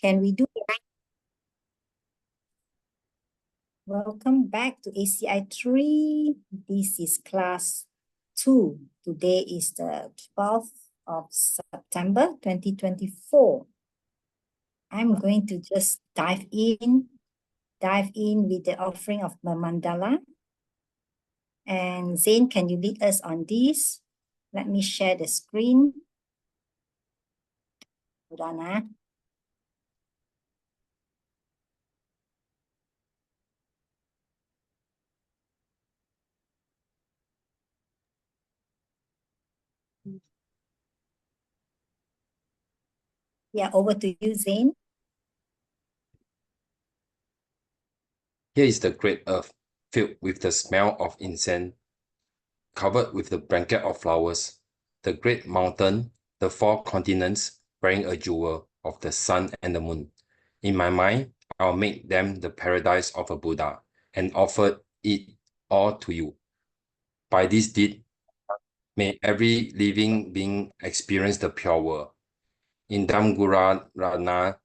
Can we do it? Welcome back to ACI 3. This is class 2. Today is the 12th of September 2024. I'm going to just dive in with the offering of the mandala. And Zain, can you lead us on this? Let me share the screen. Hold on. Yeah, over to you, Zain. Here is the great earth, filled with the smell of incense, covered with the blanket of flowers. The great mountain, the 4 continents, bearing a jewel of the sun and the moon. In my mind, I'll make them the paradise of a Buddha, and offer it all to you. By this deed, may every living being experience the pure world. Indam Gura Rana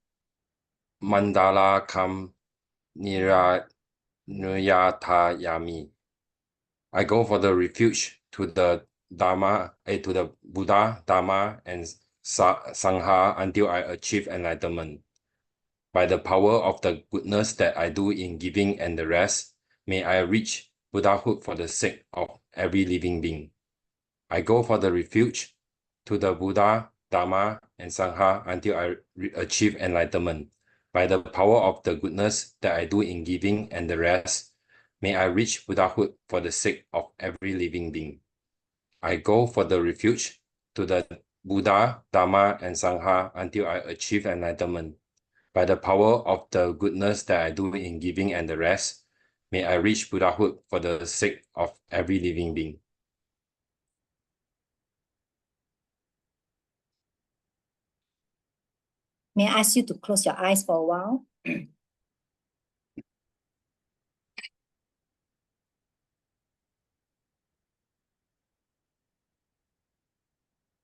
Mandala Kam Nuyatayami. I go for the refuge to the Dharma, to the Buddha, Dharma, and Sangha until I achieve enlightenment. By the power of the goodness that I do in giving and the rest, may I reach Buddhahood for the sake of every living being. I go for the refuge to the Buddha, Dharma, and Sangha until I achieve enlightenment. By the power of the goodness that I do in giving and the rest, may I reach Buddhahood for the sake of every living being. I go for the refuge to the Buddha, Dharma, and Sangha until I achieve enlightenment. By the power of the goodness that I do in giving and the rest, may I reach Buddhahood for the sake of every living being. May I ask you to close your eyes for a while?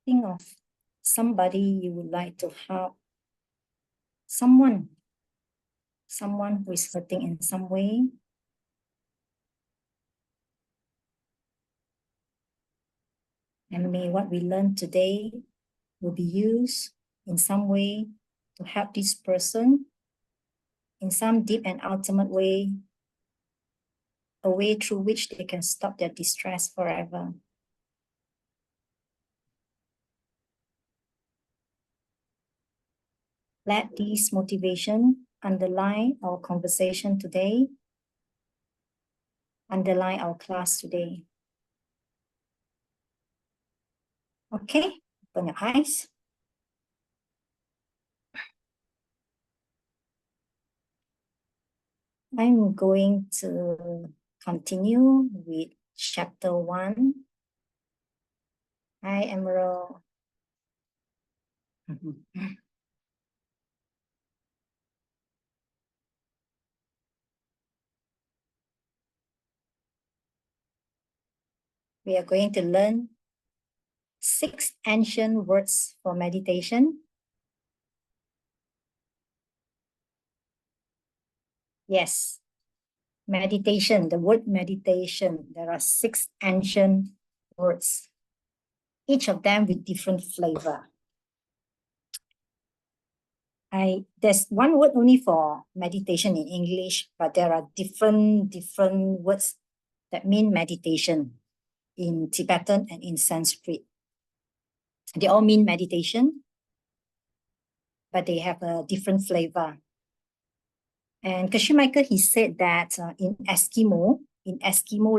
Think of somebody you would like to help. Someone who is hurting in some way. And may what we learn today will be used in some way to help this person in some deep and ultimate way, a way through which they can stop their distress forever. Let this motivation underlie our conversation today, underlie our class today. Okay, open your eyes. I'm going to continue with chapter 1. Hi, Emerald. We are going to learn 6 ancient words for meditation. Yes, meditation, the word meditation. There are 6 ancient words, each of them with different flavor. There's one word only for meditation in English, but there are different words that mean meditation in Tibetan and in Sanskrit. They all mean meditation, but they have a different flavor. And Geshe Michael, he said that in Eskimo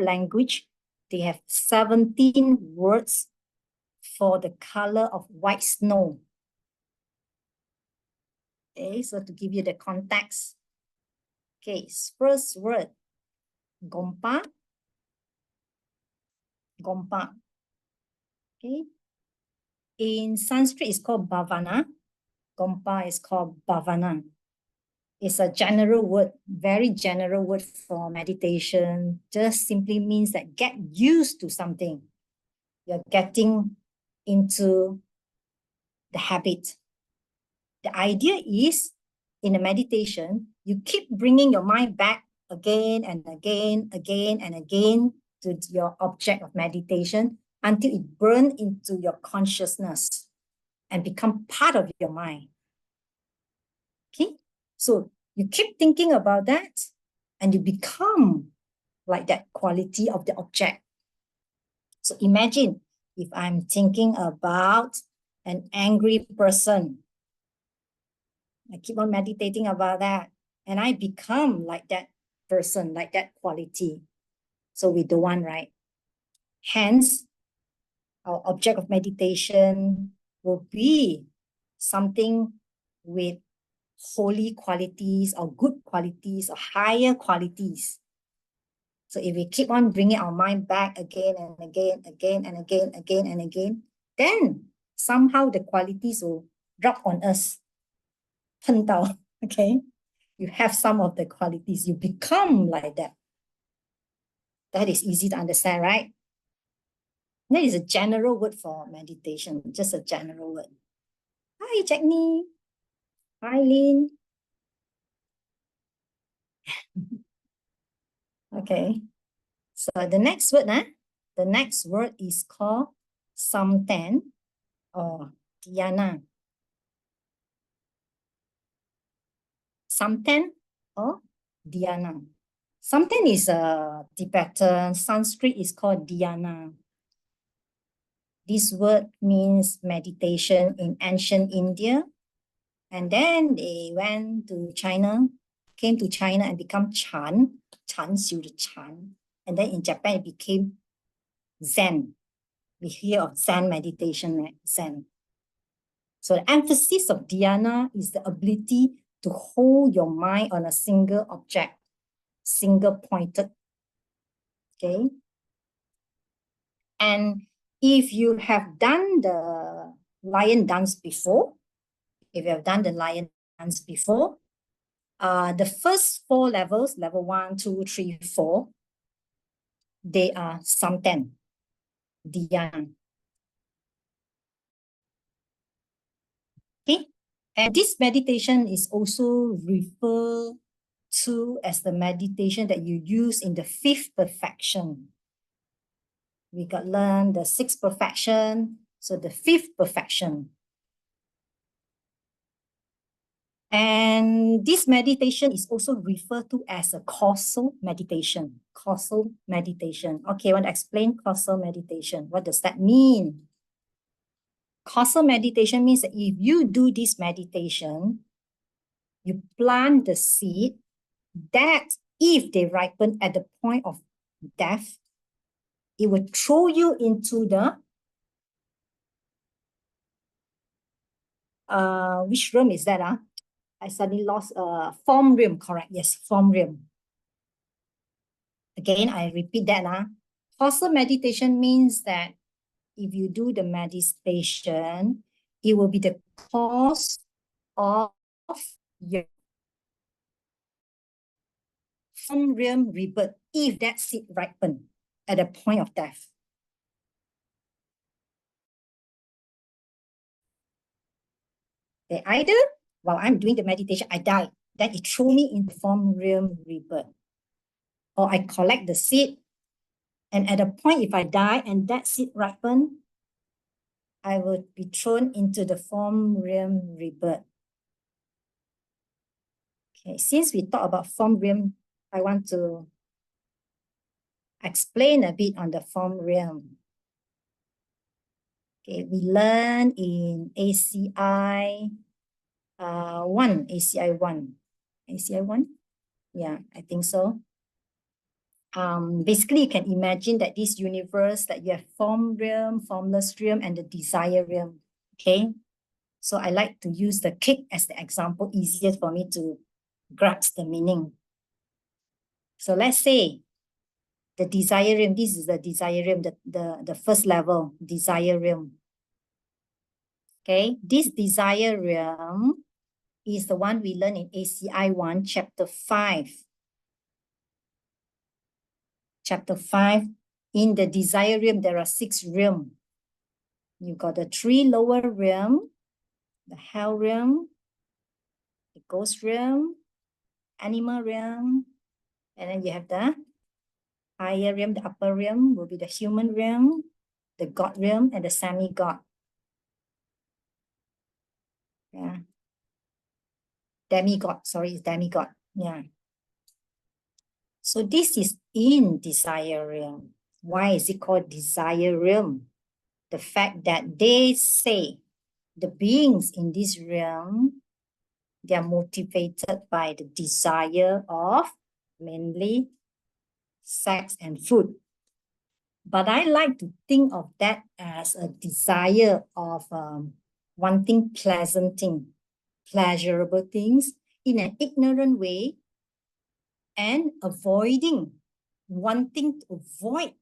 language, they have 17 words for the color of white snow. Okay, so to give you the context. Okay, first word, gompa. Gompa. Okay. In Sanskrit, it's called bhavana. Gompa is called bhavana. It's a general word, very general word for meditation. Just simply means that get used to something. You're getting into the habit. The idea is in a meditation, you keep bringing your mind back again and again, again and again to your object of meditation until it burns into your consciousness and become part of your mind. Okay, so you keep thinking about that and you become like that quality of the object. So imagine if I'm thinking about an angry person, I keep on meditating about that and I become like that person, like that quality. So we don't want, right? Hence, our object of meditation will be something with holy qualities or good qualities or higher qualities. So if we keep on bringing our mind back again and again, again and again, again and again, then somehow the qualities will drop on us. 碰到, okay? You have some of the qualities, you become like that. That is easy to understand, right? That is a general word for meditation, just a general word. Hi, Jackney. Hi, Lynn. Okay. So the next word, the next word is called samten or dhyana. Samten or dhyana. Samten is a Tibetan, Sanskrit is called dhyana. This word means meditation in ancient India. And then they went to China, came to China and become Chan, Xiu the Chan. And then in Japan, it became Zen. We hear of Zen meditation, right? Zen. So the emphasis of dhyana is the ability to hold your mind on a single object, single pointed, okay? And if you have done the lion dance before, the first 4 levels, level 1, 2, 3, 4, they are samten, dhyana. Okay, and this meditation is also referred to as the meditation that you use in the 5th perfection. We got learned the 6th perfection, so the 5th perfection. And this meditation is also referred to as a causal meditation. Causal meditation. Okay, I want to explain causal meditation. What does that mean? Causal meditation means that if you do this meditation, you plant the seed that if they ripen at the point of death, it will throw you into the which realm is that? I suddenly lost form realm, correct? Yes, form realm. Again, I repeat that. Causal meditation means that if you do the meditation, it will be the cause of your form realm rebirth if that seed ripen at the point of death. Either while I'm doing the meditation, I die, then it throw me in the form realm rebirth. Or I collect the seed, and at a point if I die and that seed ripen, I will be thrown into the form realm rebirth. Okay, since we talk about form realm, I want to explain a bit on the form realm. Okay, we learn in ACI 1, ACI 1. ACI 1? Yeah, I think so. Basically, you can imagine that this universe, that you have form realm, formless realm, and the desire realm. Okay, so I like to use the cake as the example, easier for me to grasp the meaning. So let's say the desire realm, this is the desire realm, the first level, desire realm. Okay, this desire realm is the one we learn in ACI 1, chapter 5. Chapter 5, in the desire realm, there are 6 realms. You got the 3 lower realm, the hell realm, the ghost realm, animal realm, and then you have the higher realm, the upper realm will be the human realm, the God realm, and the semi-God. Yeah. Demigod, sorry, it's demigod. Yeah. So this is in desire realm. Why is it called desire realm? The fact that they say the beings in this realm, they are motivated by the desire of mainly sex and food. But I like to think of that as a desire of wanting pleasant things, pleasurable things in an ignorant way, and wanting to avoid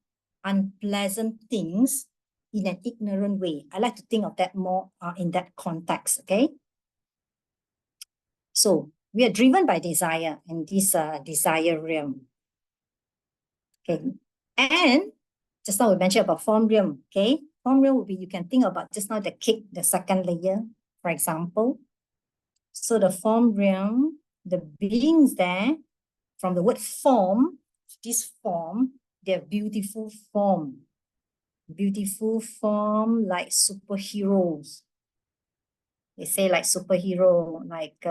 unpleasant things in an ignorant way. I like to think of that more in that context, okay? So we are driven by desire in this desire realm. Okay, and just now we mentioned about form realm, okay? Form realm will be, you can think about just now the cake, the second layer, for example. So the form realm, the beings there, from the word form, this form, they're beautiful form like superheroes. They say like superhero, like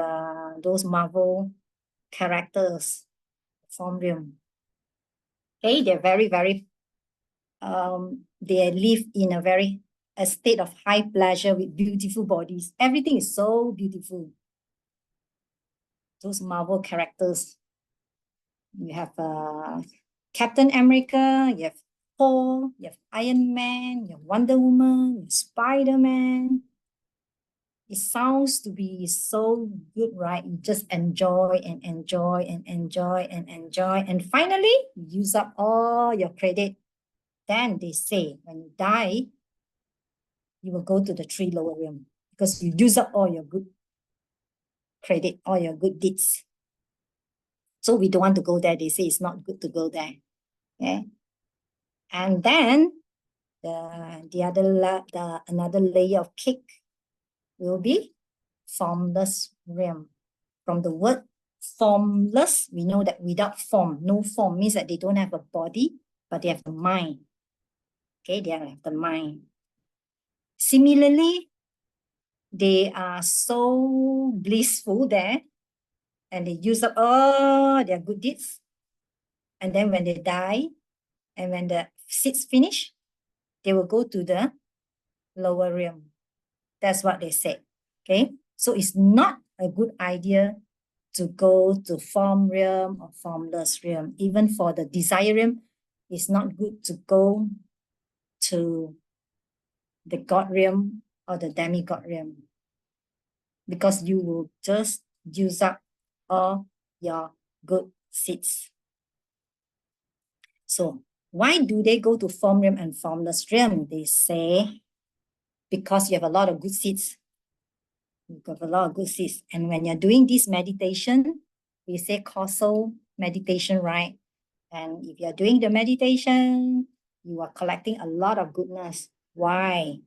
those Marvel characters, form realm. Okay, they're very, very, they live in a state of high pleasure with beautiful bodies. Everything is so beautiful. Those Marvel characters. You have Captain America, you have Thor, you have Iron Man, you have Wonder Woman, you have Spider-Man. It sounds to be so good, right? You just enjoy and enjoy and enjoy and enjoy. And finally, you use up all your credit. Then they say, when you die, you will go to the 3 lower realm because you use up all your good credit, all your good deeds. So we don't want to go there. They say it's not good to go there. Okay. And then another layer of cake will be formless realm. From the word formless, we know that without form, no form means that they don't have a body, but they have the mind. Okay, they have the mind. Similarly, they are so blissful there, and they use up all their good deeds. And then when they die, and when the seeds finish, they will go to the lower realm. That's what they said. Okay, so it's not a good idea to go to form realm or formless realm. Even for the desire realm, it's not good to go to the God realm or the demigod realm, because you will just use up all your good seeds. So why do they go to form realm and formless realm? They say because you have a lot of good seeds. You've got a lot of good seeds. And when you're doing this meditation, we say causal meditation, right? And if you're doing the meditation, you are collecting a lot of goodness. Why?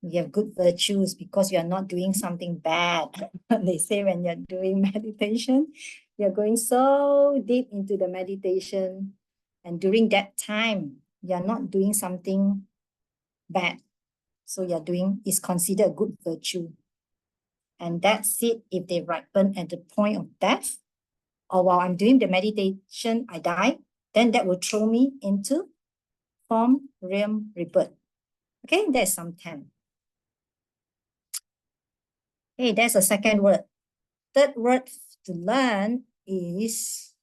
You have good virtues because you're not doing something bad. They say when you're doing meditation, you're going so deep into the meditation. And during that time, you're not doing something bad. So it's considered a good virtue. And that's it. If they ripen at the point of death, or while I'm doing the meditation, I die, then that will throw me into form realm rebirth. Okay, that's some 10. Okay, that's a second word. Third word to learn is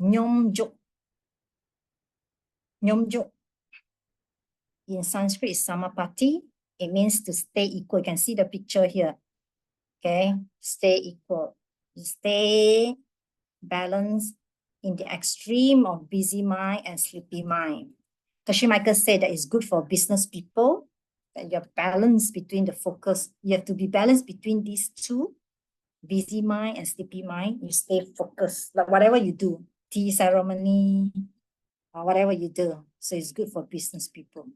nyomjuk. Nyomjuk. In Sanskrit is samapati. It means to stay equal. You can see the picture here. Okay, stay equal. Stay balanced in the extreme of busy mind and sleepy mind. Geshe Michael said that it's good for business people, that you're balanced between the focus. You have to be balanced between these two, busy mind and sleepy mind. You stay focused, like whatever you do, tea ceremony, or whatever you do. So it's good for business people.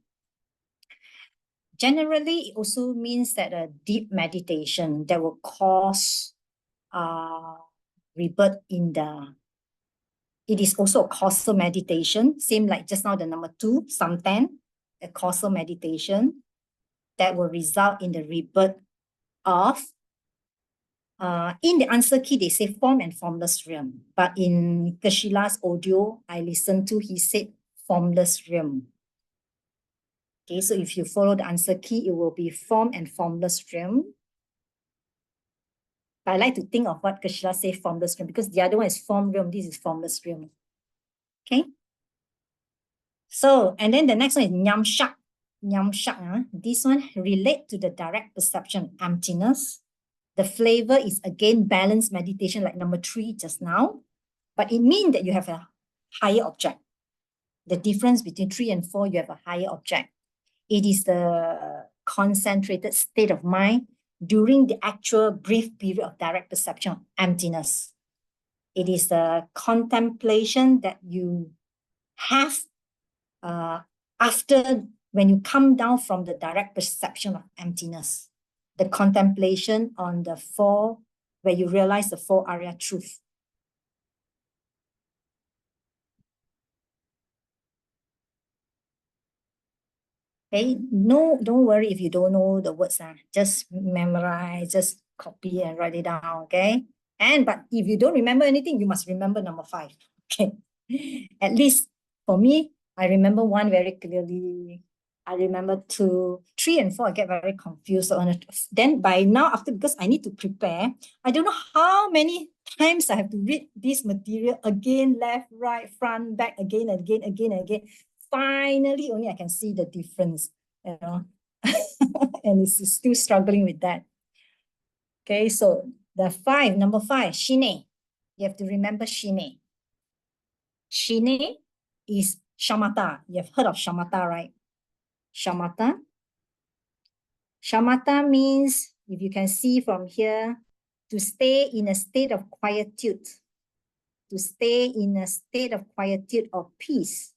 generally, it also means that a deep meditation that will cause rebirth in the. It is also a causal meditation, same like just now the number 2, samten, a causal meditation that will result in the rebirth of. In the answer key, they say form and formless realm. But in Geshe-la's audio I listened to, he said formless realm. Okay, so if you follow the answer key, it will be form and formless realm. But I like to think of what Geshe-la say formless realm, because the other one is form realm, this is formless realm. Okay. So, and then the next one is nyamshak. Nyamshak, this one relate to the direct perception of emptiness. The flavor is again balanced meditation like number 3 just now, but it means that you have a higher object. The difference between 3 and 4, you have a higher object. It is the concentrated state of mind during the actual brief period of direct perception of emptiness. It is the contemplation that you have after when you come down from the direct perception of emptiness. The contemplation on the 4, where you realize the 4 Arya truth. Okay, no, don't worry if you don't know the words. Just memorize, just copy and write it down, okay? But if you don't remember anything, you must remember number 5, okay? At least for me, I remember 1 very clearly. I remember 2, 3 and 4, I get very confused on it. Then by now, because I need to prepare, I don't know how many times I have to read this material again, left, right, front, back, again. Finally, only I can see the difference, you know. And it's still struggling with that. Okay, so the 5, number 5, shine. You have to remember shine. Shine is shamatha. You have heard of shamatha, right? Shamatha. Shamatha means, if you can see from here, to stay in a state of quietude. To stay in a state of quietude or peace.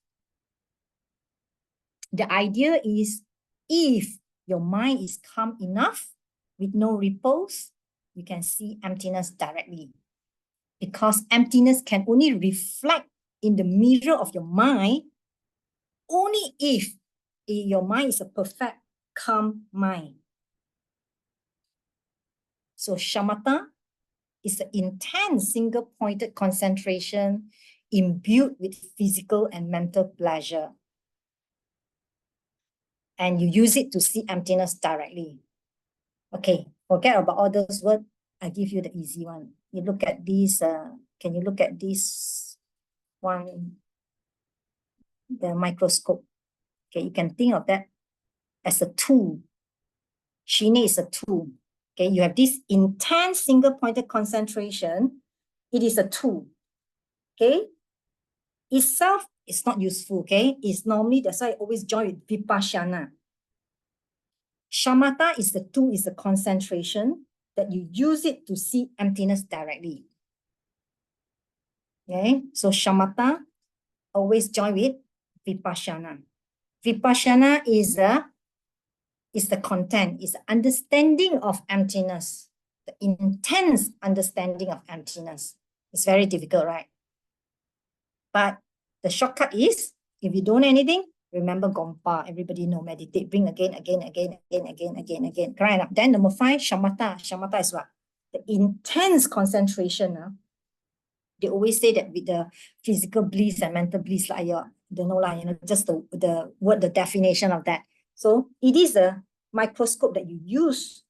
The idea is, if your mind is calm enough with no repose, you can see emptiness directly. Because emptiness can only reflect in the mirror of your mind only if your mind is a perfect calm mind. So shamatha is an intense single-pointed concentration imbued with physical and mental pleasure. And you use it to see emptiness directly. Okay, forget about all those words. I give you the easy one. You look at this, can you look at this one, the microscope? Okay, you can think of that as a tool. Shine is a tool. Okay, you have this intense single-pointed concentration. It is a tool. Okay, itself is not useful. Okay, it's normally, that's why I always join with vipassana. Shamatha is the tool, is the concentration that you use it to see emptiness directly. Okay, so shamatha always join with vipassana. Vipassana is the content, is the understanding of emptiness, the intense understanding of emptiness. It's very difficult, right? But the shortcut is, if you don't know anything, remember Gompa. Everybody know, meditate, bring again. Right? Then number 5, shamatha. Shamatha is what? The intense concentration. They always say that with the physical bliss and mental bliss, like don't know, just the word, the definition of that. So it is a microscope that you use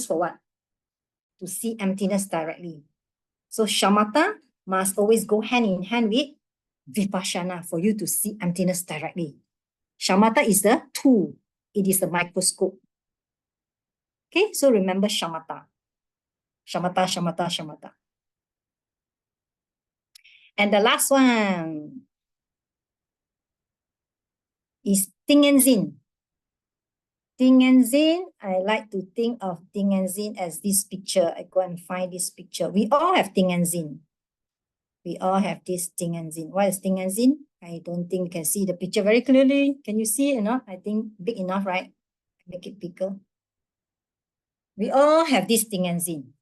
for what? To see emptiness directly. So shamatha must always go hand in hand with vipassana for you to see emptiness directly. Shamatha is the tool. It is the microscope. Okay, so remember shamatha. Shamatha. And the last one is Tingenzin. Tingenzin, I like to think of Tingenzin as this picture. I go and find this picture. We all have Tingenzin. We all have this Tingenzin. What is Tingenzin? I don't think you can see the picture very clearly. Can you see it or not? I think big enough, right? Make it bigger. We all have this thing and zin.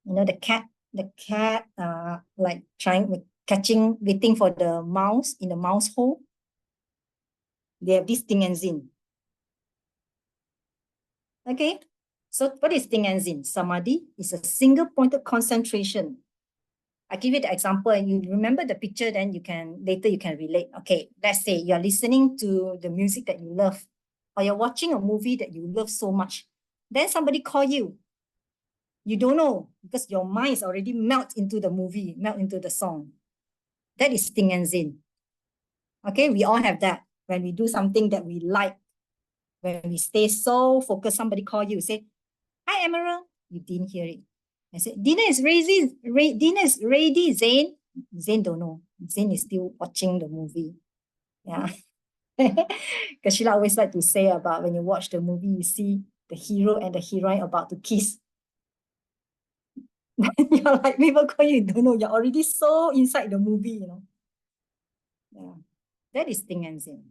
You know, the cat, like catching, waiting for the mouse in the mouse hole. They have this thing and zin. Okay, so what is thing and zin? Samadhi is a single pointed concentration. I give you the example and you remember the picture, then later you can relate. Okay, let's say you're listening to the music that you love, or you're watching a movie that you love so much. Then somebody call you. You don't know because your mind is already melt into the movie, melt into the song. That is thing and zin. Okay, we all have that. When we do something that we like, when we stay so focused, somebody call you, say, "Hi, Emerald." You didn't hear it. I said, "Dinner is ready, dinner is ready, Zane." Zane don't know. Zane is still watching the movie. Yeah. Because Sheila always like to say about when you watch the movie, you see the hero and the heroine about to kiss. You're like, people call you don't know. You're already so inside the movie, you know. Yeah. That is thing and zin.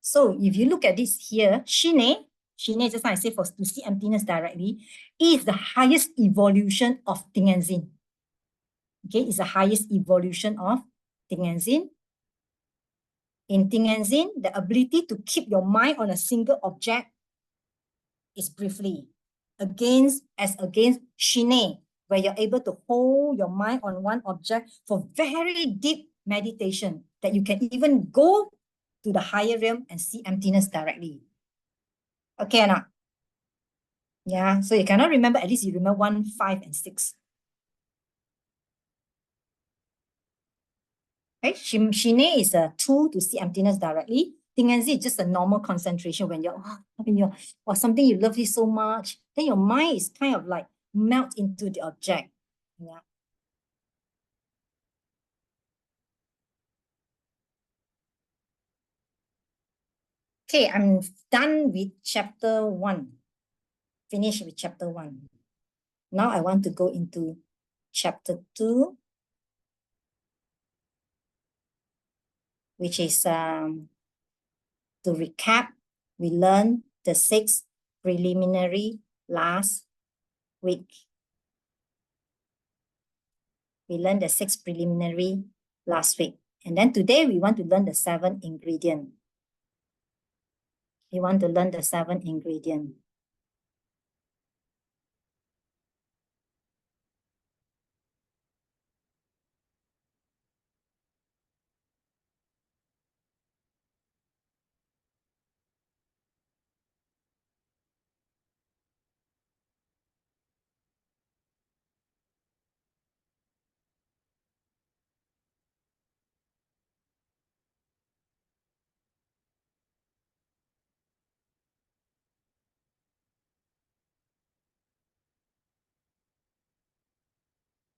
So if you look at this here, Shine, just like I say, to see emptiness directly, is the highest evolution of thing and zin. Okay, it's the highest evolution of thing and zin. In thing and zin, the ability to keep your mind on a single object is briefly against Shine, where you're able to hold your mind on one object for very deep meditation, that you can even go to the higher realm and see emptiness directly. Okay or not? Yeah, so you cannot remember, at least you remember 1, 5, and 6. Right? Shine is a tool to see emptiness directly. Tingenzi is just a normal concentration when or something you love it so much, then your mind is kind of like melt into the object. Yeah. Okay, I'm done with chapter 1. Finished with chapter 1. Now I want to go into chapter 2, which is to recap. We learned the 6 preliminary last week. We learned the 6 preliminary last week. And then today we want to learn the 7 ingredient. We want to learn the 7 ingredient.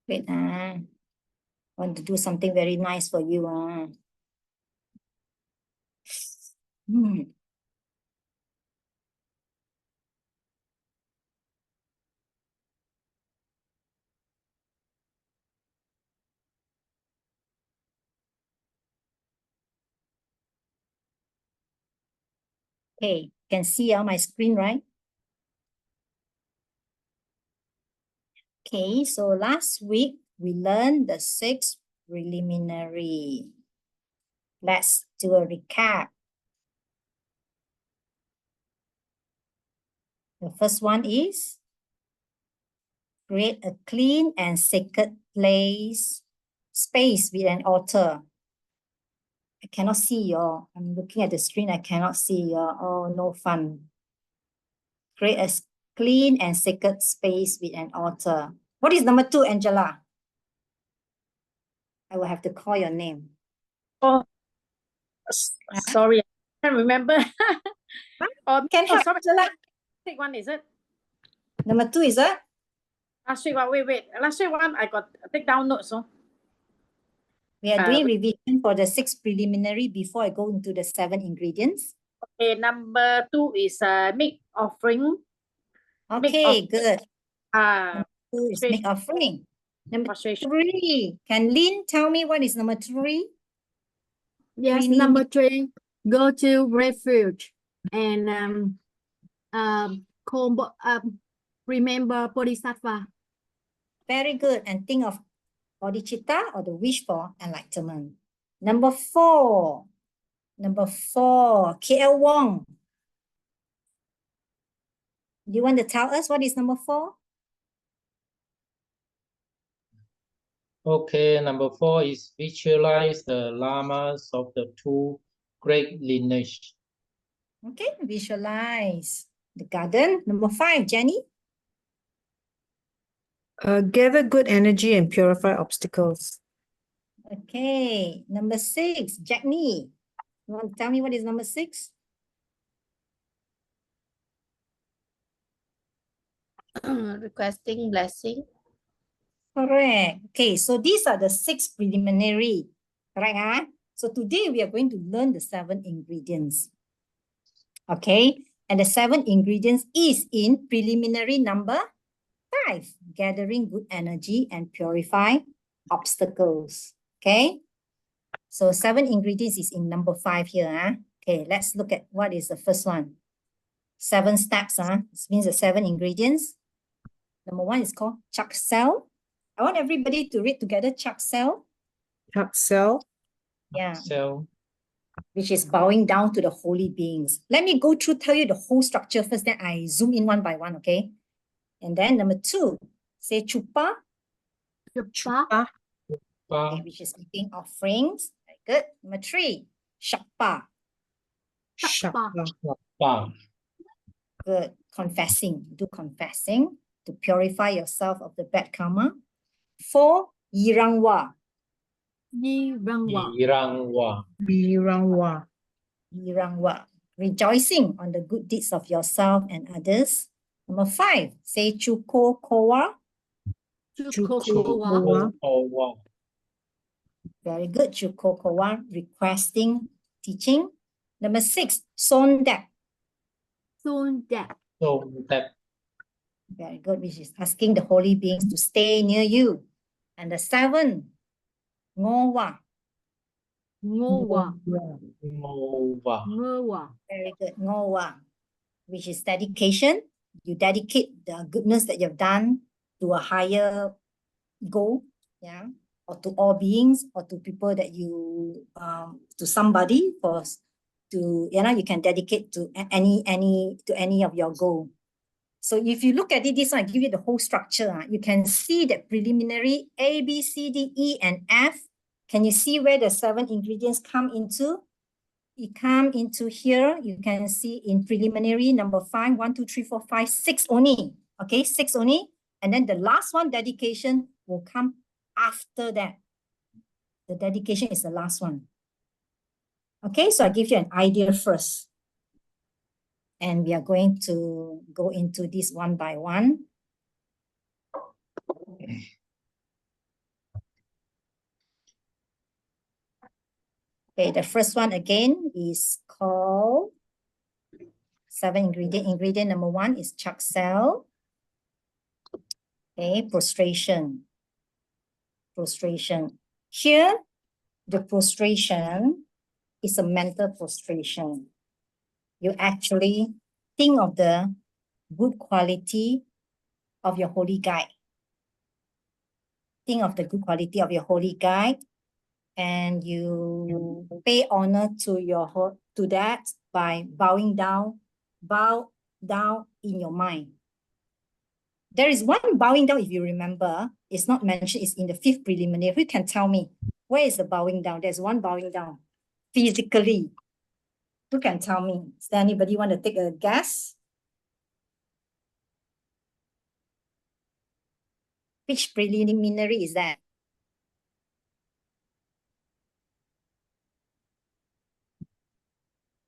Wait, want to do something very nice for you. Okay, can see on my screen, right? Okay, so last week we learned the 6 preliminary. Let's do a recap. The first one is create a clean and sacred space with an altar. I cannot see I'm looking at the screen, I cannot see oh, no fun. Create a clean and sacred space with an altar. What is number 2, Angela? I will have to call your name. Oh, sorry, I can't remember. Can help, sorry. Angela. Take one, is it? Number 2 is it? Last week one, wait. Last week one, I got take down notes. So. We are doing revision for the 6 preliminary before I go into the 7 ingredients. Okay, number 2 is make offering. Okay, good. Number 2 is make offering. Number 3, can Lynn tell me what is number 3? Yes, number 3, go to refuge. and remember Bodhisattva. Very good. And think of bodhicitta or the wish for enlightenment. Number 4. Number 4. KL Wong. Do you want to tell us what is number 4? Okay, number 4 is visualize the lamas of the two great lineage. Okay, visualize the garden. Number 5, Jenny. Gather good energy and purify obstacles. Okay, number 6, Jackney. You want to tell me what is number 6? Requesting blessing. Correct. Okay, so these are the 6 preliminary. Correct, huh? So today we are going to learn the 7 ingredients. Okay, and the 7 ingredients is in preliminary number 5, gathering good energy and purify obstacles. Okay, so 7 ingredients is in number 5 here. Huh? Okay, let's look at what is the first one. 7 steps. This means the 7 ingredients. Number 1 is called Chaksel. I want everybody to read together Chaksel. Chaksel. Yeah, So, which is bowing down to the holy beings. Let me go through, tell you the whole structure first, then I zoom in one by one, okay? And then number 2, say Chupa, Chupa. okay, which is making offerings. Very good. Number 3, Shakpa, Chupa. good. Confessing, do confessing to purify yourself of the bad karma. 4, Yirangwa, Nirangwa. Irangwa. Birangwa. Yirangwa, rejoicing on the good deeds of yourself and others. Number 5, say Chuko Kowa, Chukokowa. Owa. very good. Chuko Kowa, requesting teaching. Number 6, Sondek, Sondak. So that very good, which is asking the holy beings to stay near you. And the 7, Ngowa, Ngowa. Nova. Ngowa. very good, Ngowa, which is dedication. You dedicate the goodness that you've done to a higher goal, yeah, or to all beings, or to people that you, to somebody, you can dedicate to any of your goal. So if you look at it, this one, I give you the whole structure. You can see that preliminary A, B, C, D, E, and F. Can you see where the 7 ingredients come into? It come into here. You can see in preliminary number 5, 1, 2, 3, 4, 5, 6 only. Okay, 6 only. And then the last one, dedication, will come after that. The dedication is the last one. Okay, so I give you an idea first. And we are going to go into this one by one. Okay, the first one again is called 7 ingredient. Ingredient number 1 is Chaksel. Okay, prostration. Prostration. Here, the prostration is a mental prostration. You actually think of the good quality of your holy guide. Think of the good quality of your holy guide, and you pay honor to that by bowing down. Bow down in your mind. There is one bowing down, if you remember, it's not mentioned, it's in the 5th preliminary. Who can tell me where is the bowing down? There's one bowing down physically. Who can tell me? Is there anybody want to take a guess? Which preliminary is that?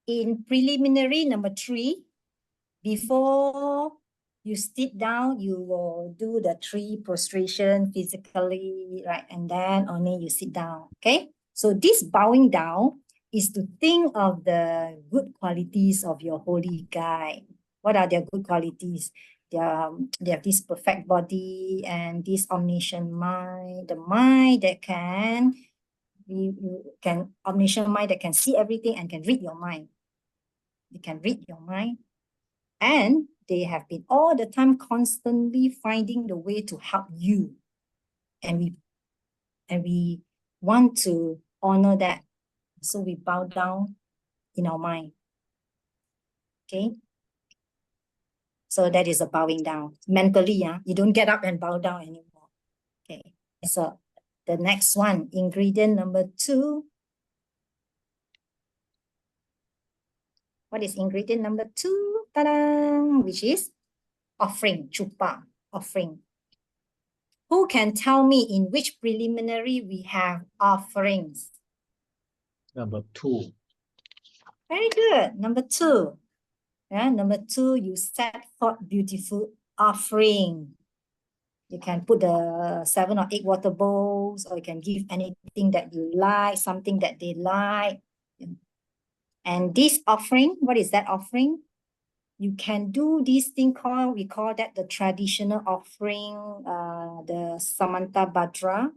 In preliminary number 3, before you sit down, you will do the 3 prostration physically, right? And then only you sit down, okay? So this bowing down is to think of the good qualities of your holy guide. What are their good qualities? They have this perfect body and this omniscient mind, the mind that omniscient mind that can see everything and can read your mind. They can read your mind. And they have been all the time constantly finding the way to help you. And we want to honor that. So we bow down in our mind. Okay? So that is a bowing down. Mentally, you don't get up and bow down anymore. Okay. So the next one, ingredient number 2. What is ingredient number 2? Ta-da! Which is offering, chupa, offering. Who can tell me in which preliminary we have offerings? Number 2. Very good. Number 2. Yeah, number 2, you set forth beautiful offering. You can put the 7 or 8 water bowls, or you can give anything that you like, something that they like. And this offering, what is that offering? You can do this thing called, we call that the traditional offering, the Samanta Bhadra,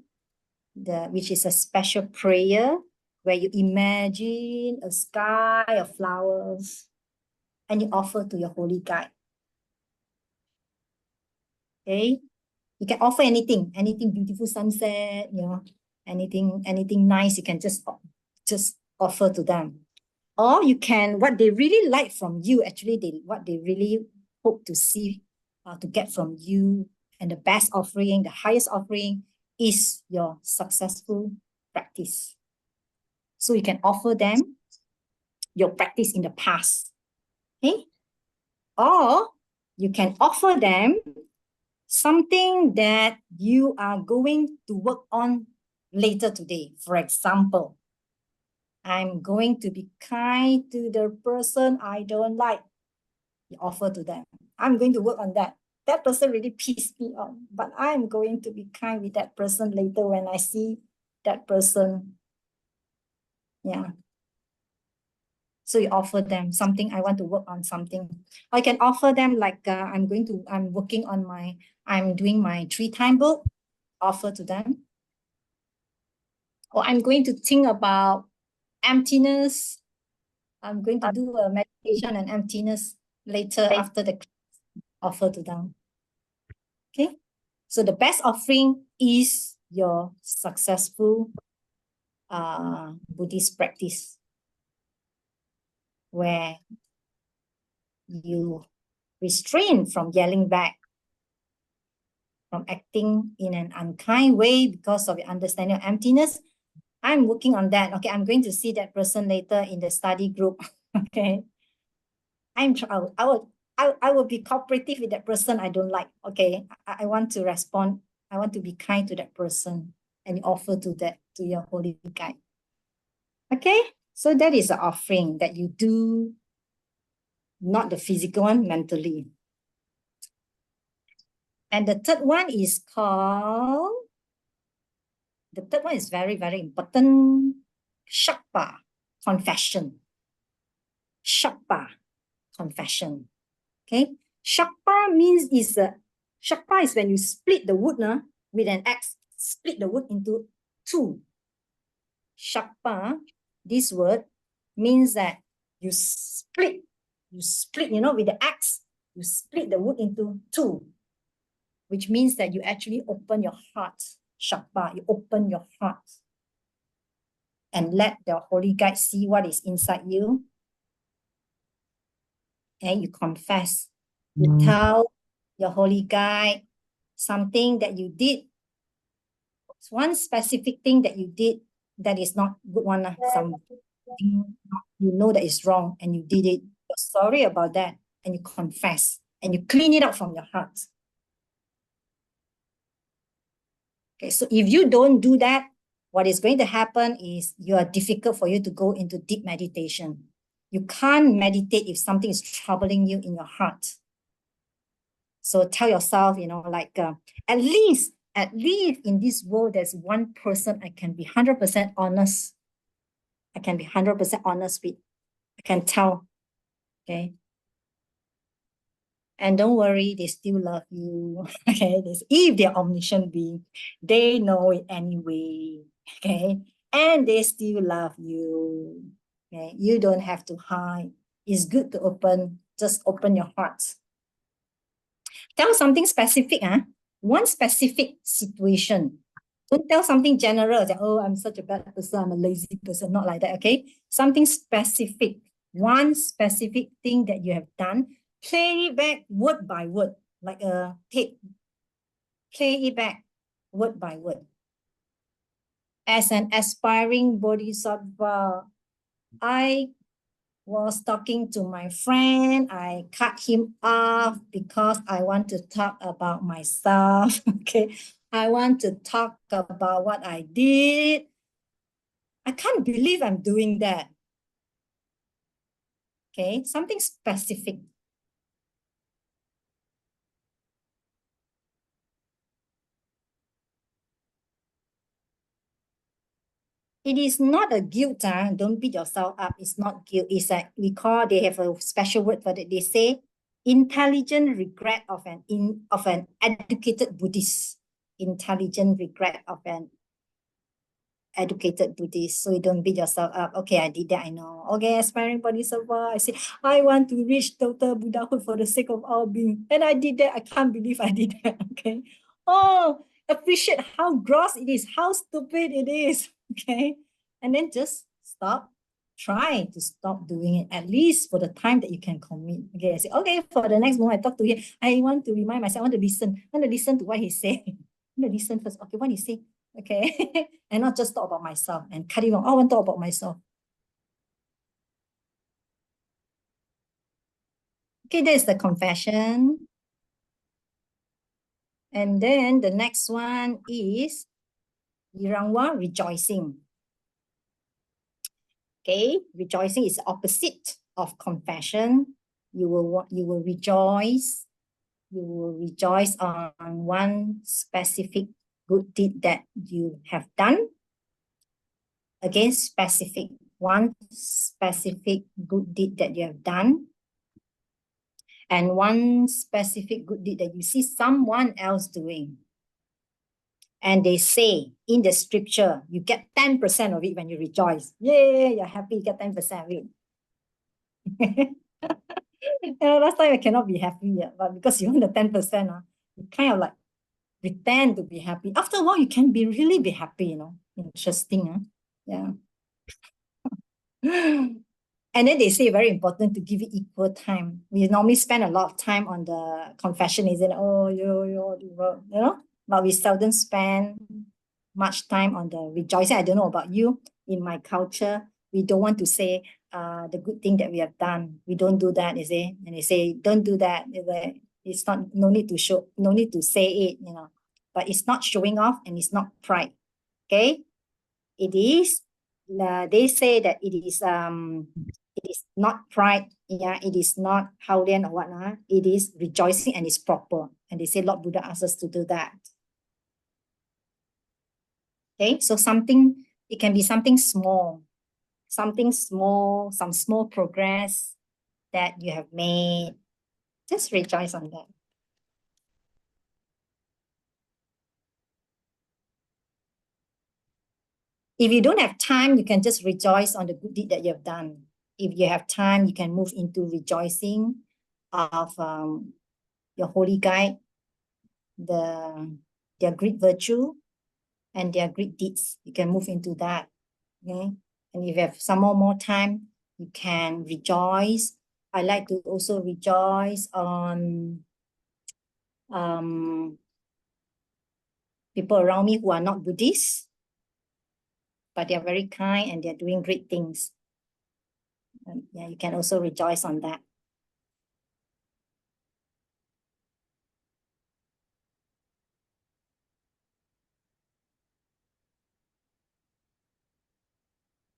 which is a special prayer where you imagine a sky of flowers and you offer to your holy guide. Okay, you can offer anything beautiful sunset, anything nice. You can just offer to them. Or you can, what they really like from you, actually, what they really hope to see, to get from you, and the best offering, the highest offering, is your successful practice. So you can offer them your practice in the past, okay? Or you can offer them something that you are going to work on later today. For example, I'm going to be kind to the person I don't like. You offer to them. I'm going to work on that. That person really pissed me off, but I'm going to be kind with that person later when I see that person. Yeah. So you offer them something, I want to work on something. Or I can offer them like, I'm doing my 3-time book, offer to them. Or I'm going to think about emptiness. I'm going to do a meditation on emptiness later after the class, offer to them. Okay. So the best offering is your successful Buddhist practice, where you restrain from yelling back, from acting in an unkind way because of your understanding of emptiness. I'm working on that. Okay, I'm going to see that person later in the study group. Okay, I will be cooperative with that person I don't like. Okay, I want to respond. I want to be kind to that person, and offer to your holy guide. Okay, so that is an offering that you do, not the physical one, mentally. And the third one is called, the third one is very, very important, shakpa, confession. Shakpa, confession. Okay, shakpa means shakpa is when you split the wood with an axe, split the wood into 2. Shakpa, this word means that you split, with the axe, you split the wood into 2, which means that you actually open your heart. Shakpa, you open your heart and let the holy guide see what is inside you. And you confess. You tell your holy guide something that you did. One specific thing that you did that is not good one. Something you know that is wrong and you did it. You're sorry about that and you confess and you clean it up from your heart. Okay, so if you don't do that, what is going to happen is you are difficult for you to go into deep meditation. You can't meditate if something is troubling you in your heart. So tell yourself, at least in this world, there's one person I can be 100% honest. I can be 100% honest with. I can tell, okay? And don't worry, they still love you, okay? If they're omniscient being, they know it anyway, okay? And they still love you, okay? You don't have to hide. it's good to just open your heart. Tell something specific, one specific situation. Don't tell something general, that, oh, I'm such a bad person, I'm a lazy person, not like that, okay? Something specific, one specific thing that you have done, play it back word by word, like a tape. Play it back word by word. As an aspiring bodhisattva, I was talking to my friend. I cut him off because I want to talk about myself. Okay, I want to talk about what I did. I can't believe I'm doing that. Okay, something specific. It is not a guilt, don't beat yourself up. It's not guilt. It's like they have a special word for it. They say intelligent regret of an educated Buddhist. Intelligent regret of an educated Buddhist. So you don't beat yourself up. Okay, I did that, I know. Okay, aspiring bodhisattva. I say, I want to reach total Buddhahood for the sake of all being. And I did that. I can't believe I did that. Okay. Oh, appreciate how gross it is, how stupid it is. Okay. And then just stop. Try to stop doing it, at least for the time that you can commit. Okay, I say, okay, for the next moment I talk to him, I want to remind myself, I want to listen to what he say. I want to listen first. Okay, what he say? Okay, and not just talk about myself and cut it off. I want to talk about myself. Okay, there's the confession. And then the next one is Yirangwa, rejoicing. Okay, rejoicing is opposite of confession. You will rejoice. You will rejoice on one specific good deed that you have done. Again, one specific good deed that you have done. And one specific good deed that you see someone else doing. And they say in the scripture, you get 10% of it when you rejoice. Yay, you're happy, you get 10% of it. Last time I cannot be happy, but because you want the 10%, you kind of like pretend to be happy. After a while, you can really be happy, Interesting, yeah. And then they say very important to give it equal time. We normally spend a lot of time on the confession, isn't it? Oh, but we seldom spend much time on the rejoicing. I don't know about you. In my culture, we don't want to say the good thing that we have done. We don't do that, you see. And they say, don't do that. It's not, no need to show, no need to say it, But it's not showing off and it's not pride. Okay? It is, they say that it is not pride, it is not Haolian or what, it is rejoicing and it's proper. And they say Lord Buddha asks us to do that. Okay, so it can be something small, some small progress that you have made. Just rejoice on that. If you don't have time, you can just rejoice on the good deed that you have done. If you have time, you can move into rejoicing of your holy guide, their great virtue, and their great deeds. You can move into that. Okay? And if you have some more time, you can rejoice. I like to also rejoice on people around me who are not Buddhist, but they are very kind and they're doing great things. Yeah, you can also rejoice on that.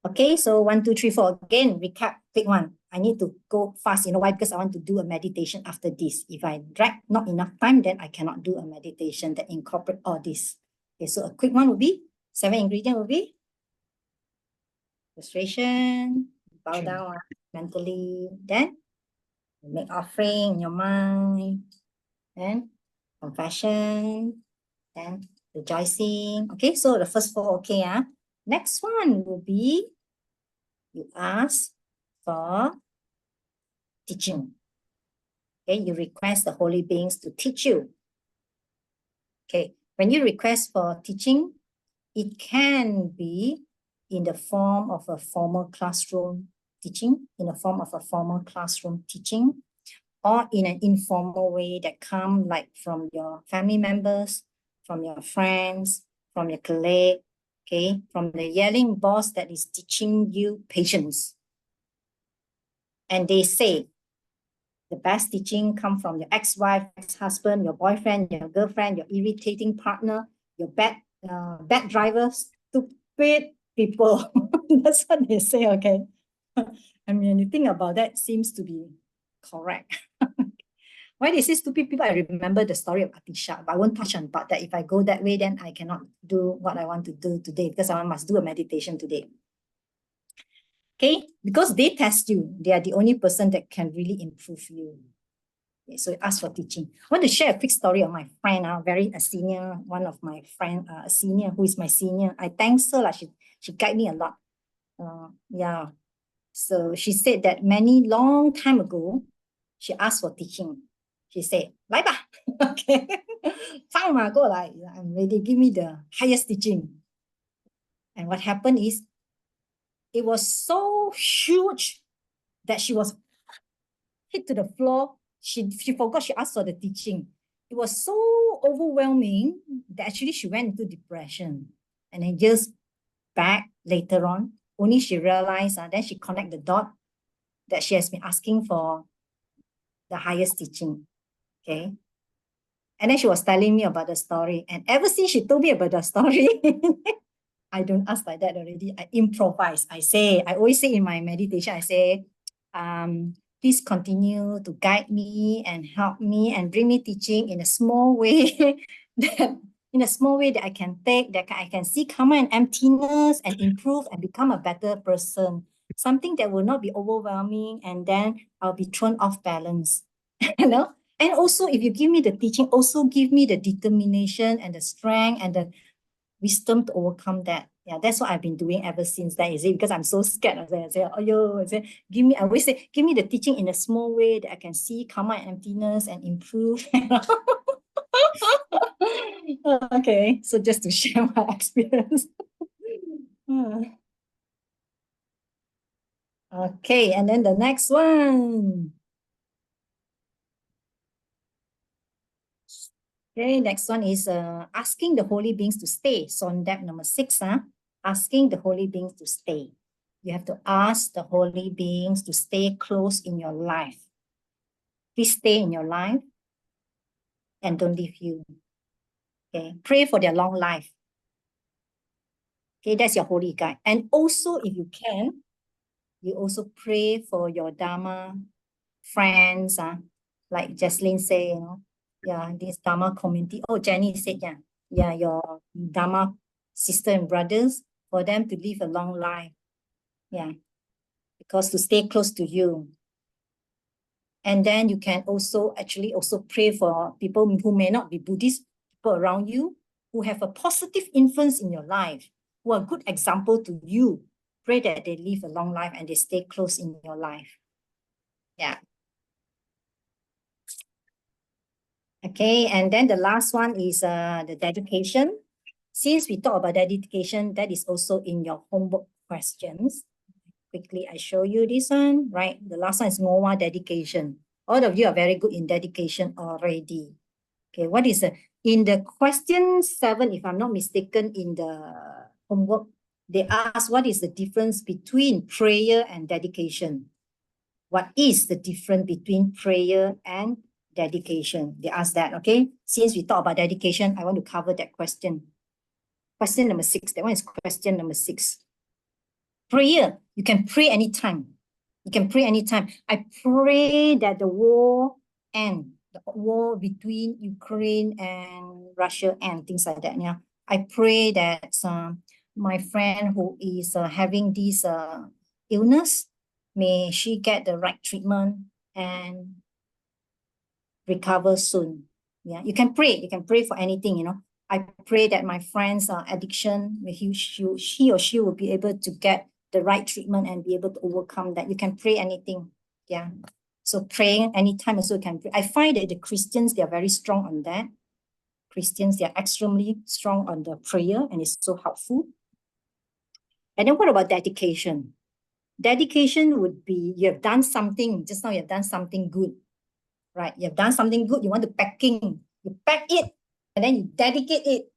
Okay, so 1, 2, 3, 4. Again, recap, quick one. I need to go fast. You know why? Because I want to do a meditation after this. If I drag not enough time, then I cannot do a meditation that incorporate all this. Okay, so a quick one would be, 7 ingredients would be frustration, bow down mentally, then make offering in your mind, then confession, then rejoicing. Okay, so the first 4, okay. Next one will be, you ask for teaching. Okay, you request the holy beings to teach you. Okay, when you request for teaching, it can be in the form of a formal classroom teaching, or in an informal way that come like from your family members, from your friends, from your colleague, okay, from the yelling boss that is teaching you patience. And they say, the best teaching come from your ex-wife, ex-husband, your boyfriend, your girlfriend, your irritating partner, your bad driver, stupid people. That's what they say, okay? I mean, when you think about that, seems to be correct. Why they say stupid people? I remember the story of Atisha, but I won't touch on about that. If I go that way, then I cannot do what I want to do today because I must do a meditation today. Okay, because they test you, they are the only person that can really improve you. Okay, so ask for teaching. I want to share a quick story of my friend, a senior, one of my friend, a senior who is my senior. I thank her, like she guided me a lot. Yeah, so she said that long time ago, she asked for teaching. She said, 来吧, okay, 放马过来, I'm ready, give me the highest teaching. And what happened is, it was so huge that she was hit to the floor. She forgot she asked for the teaching. It was so overwhelming that actually she went into depression. And then years back, later on, only she realized, then she connect the dot that she has been asking for the highest teaching. Okay. And then she was telling me about the story. And ever since she told me about the story, I don't ask like that already. I improvise. I always say in my meditation, I say, please continue to guide me and help me and bring me teaching in a small way that I can take, that I can see karma and emptiness and improve and become a better person. Something that will not be overwhelming, and then I'll be thrown off balance. You know? And also, if you give me the teaching, also give me the determination and the strength and the wisdom to overcome that. Yeah, that's what I've been doing ever since that, is it? Because I'm so scared. I say, I always say, give me the teaching in a small way that I can see karma and emptiness and improve. Okay, so just to share my experience. Okay, and then the next one. Okay, next one is asking the holy beings to stay. Sondap number 6, asking the holy beings to stay. You have to ask the holy beings to stay close in your life. Please stay in your life and don't leave you. Okay, pray for their long life. Okay, that's your holy guide. And also, if you can, you also pray for your Dharma friends, like Jaslyn say, you know, yeah, this Dharma community. Oh, Jenny said, yeah, your Dharma sister and brothers, for them to live a long life. Yeah, because to stay close to you. And then you can also pray for people who may not be Buddhist, people around you, who have a positive influence in your life, who are a good example to you. Pray that they live a long life and they stay close in your life. Yeah. Okay, and then the last one is the dedication. Since we talk about dedication, that is also in your homework questions. Quickly, I show you this one, right? The last one is Ngowa dedication. All of you are very good in dedication already. Okay, what is in the question 7, if I'm not mistaken, in the homework, they ask what is the difference between prayer and dedication? What is the difference between prayer and dedication? They ask that, okay? Since we talk about dedication, I want to cover that question. Question number 6, that one is question number 6. Prayer, you can pray anytime. You can pray anytime. I pray that the war end, the war between Ukraine and Russia and things like that. Yeah, I pray that my friend who is having this illness, may she get the right treatment and recover soon. Yeah, you can pray. You can pray for anything, you know. I pray that my friend's addiction, he or she will be able to get the right treatment and be able to overcome that. You can pray anything. Yeah. So praying anytime also can pray. I find that the Christians, they are very strong on that. Christians, they are extremely strong on the prayer and it's so helpful. And then what about dedication? Dedication would be you have done something, just now you have done something good, right? You have done something good, you want to packing, you pack it, and then you dedicate it.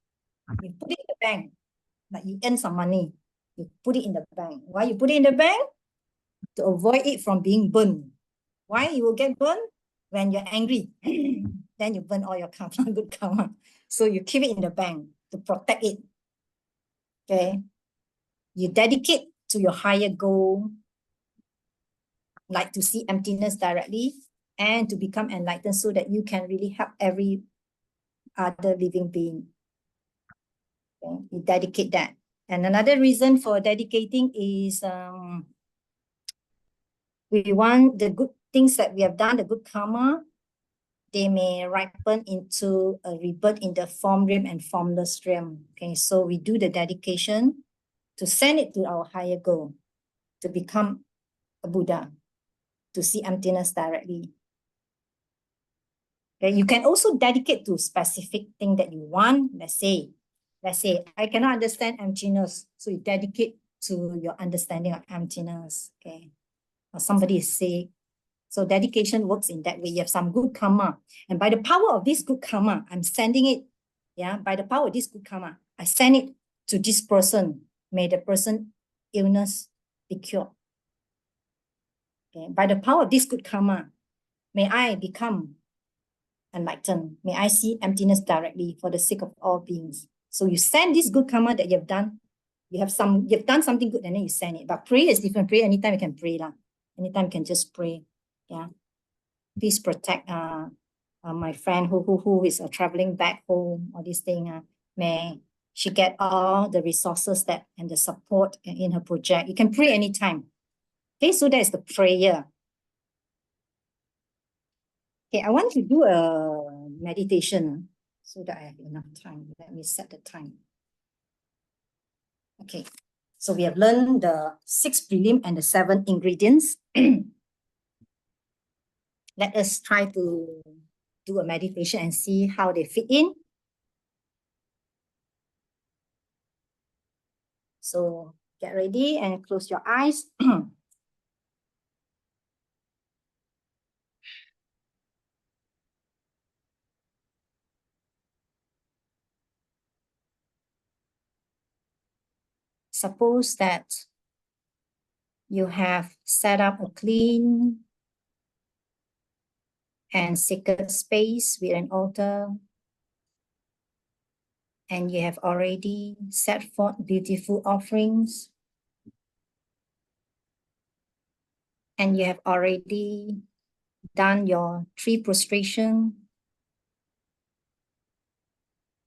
You put it in the bank, like you earn some money. You put it in the bank. Why you put it in the bank? To avoid it from being burned. Why you will get burned? When you're angry. Then you burn all your karma, good karma. So you keep it in the bank to protect it. Okay. You dedicate to your higher goal, like to see emptiness directly and to become enlightened so that you can really help every other living being. Okay. You dedicate that. And another reason for dedicating is we want the good things that we have done, the good karma, they may ripen into a rebirth in the form realm and formless realm. Okay, so we do the dedication to send it to our higher goal, to become a Buddha, to see emptiness directly. Okay, you can also dedicate to specific thing that you want. Let's say, I cannot understand emptiness, so you dedicate to your understanding of emptiness. Okay, or somebody is sick. So dedication works in that way. You have some good karma. And by the power of this good karma, I'm sending it. Yeah, by the power of this good karma, I send it to this person. May the person illness be cured. Okay. By the power of this good karma, may I become enlightened. May I see emptiness directly for the sake of all beings. So you send this good karma that you have done. You've done something good and then you send it. But prayer is different. Prayer, anytime you can pray. Anytime you can just pray. Yeah. Please protect my friend who is traveling back home, or this thing. May she get all the resources that and the support in her project. You can pray anytime. Okay, so that is the prayer. Okay, I want to do a meditation so that I have enough time. Let me set the time. Okay, so we have learned the 6 prelim and the 7 ingredients. Let us try to do a meditation and see how they fit in. So get ready and close your eyes. Suppose that you have set up a clean and sacred space with an altar, and you have already set forth beautiful offerings, and you have already done your 3 prostration,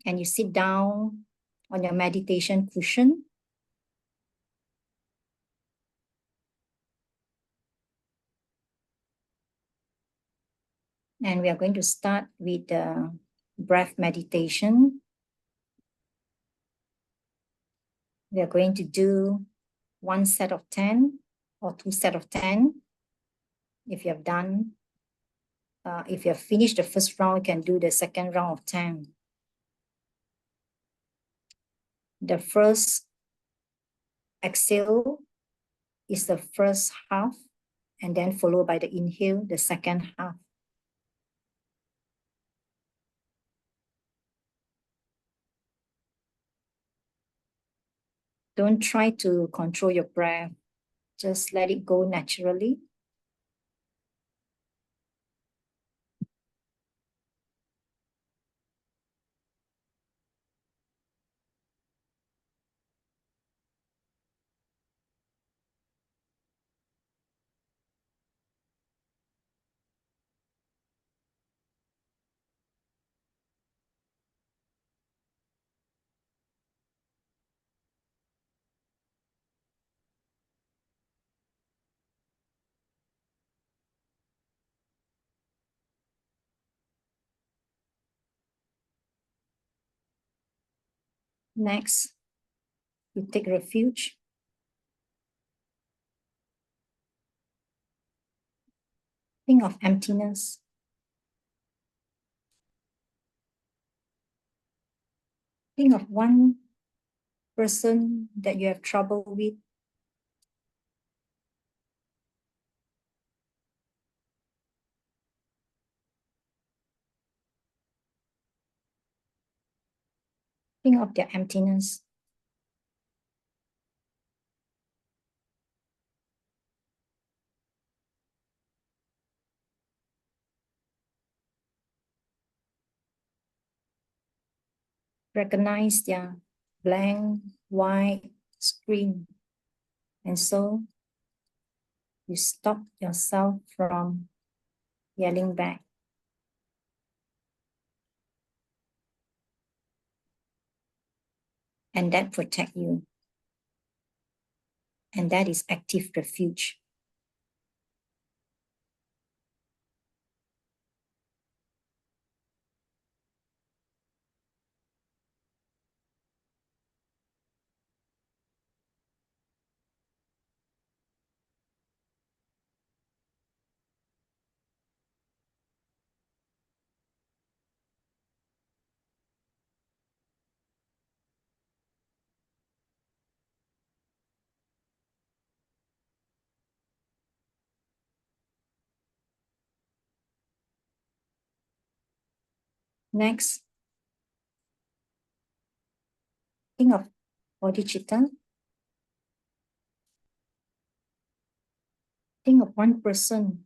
and you sit down on your meditation cushion. And we are going to start with the breath meditation. We are going to do 1 set of 10 or 2 set of 10. If you have done, if you have finished the first round, you can do the second round of 10. The first exhale is the first half, and then followed by the inhale, the second half. Don't try to control your breath. Just let it go naturally. Next, you take refuge Think of emptiness. Think of one person that you have trouble with. Think of their emptiness. Recognize their blank, white screen. And so you stop yourself from yelling back. And that protect you. And that is active refuge. Next, think of bodhicitta. Think of one person,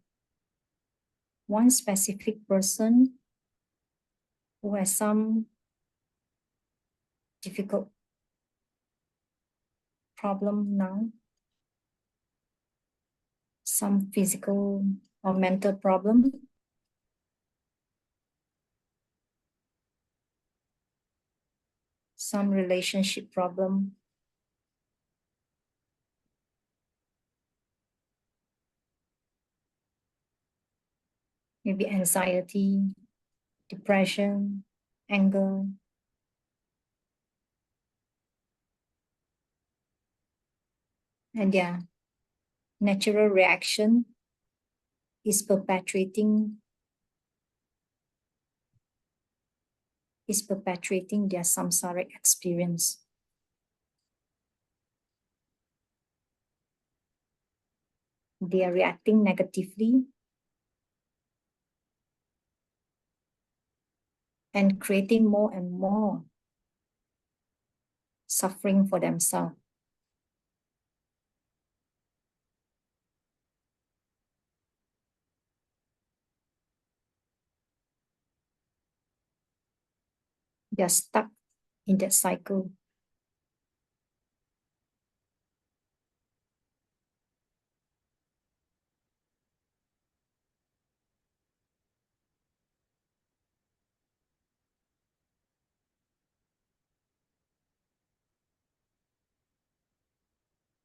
one specific person who has some difficult problem now, some physical or mental problem. Some relationship problem. Maybe anxiety, depression, anger. And their natural reaction is perpetuating their samsaric experience. They are reacting negatively and creating more and more suffering for themselves. They are stuck in that cycle.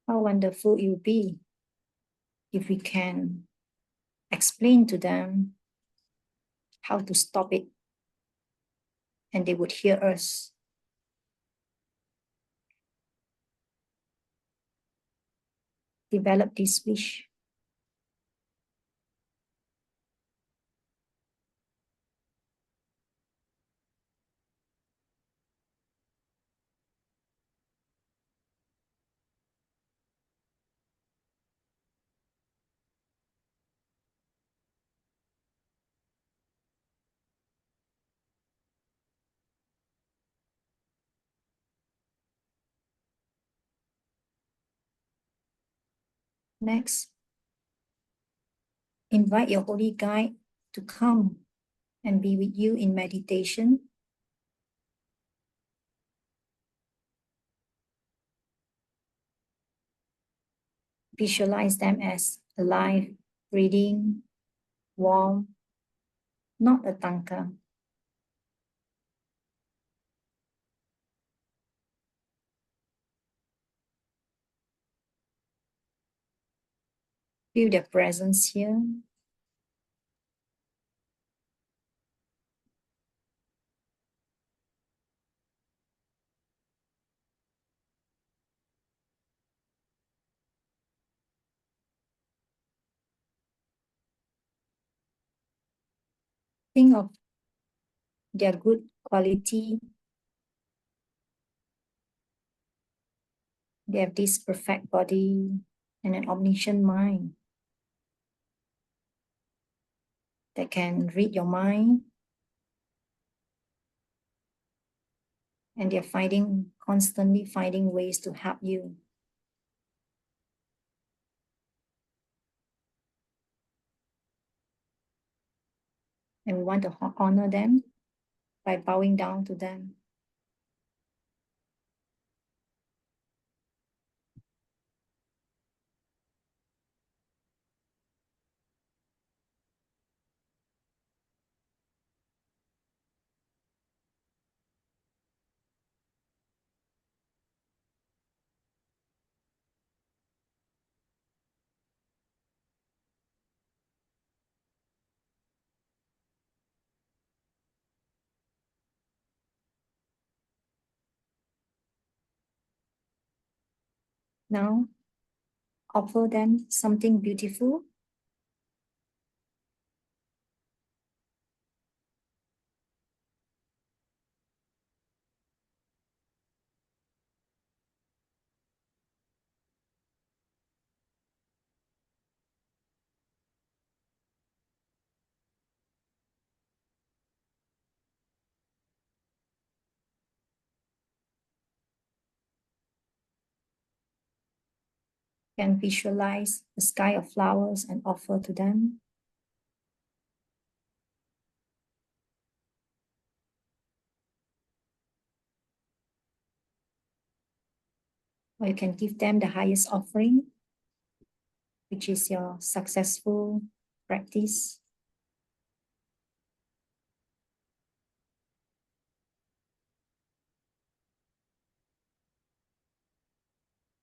How wonderful it would be if we can explain to them how to stop it, and they would hear us. Develop this wish. Next, invite your holy guide to come and be with you in meditation. Visualize them as alive, breathing, warm, not a tanka. Feel their presence here. Think of their good quality. They have this perfect body and an omniscient mind that can read your mind. And they're constantly finding ways to help you. And we want to honor them by bowing down to them. Now, offer them something beautiful. Can visualize a sky of flowers and offer to them. Or you can give them the highest offering, which is your successful practice.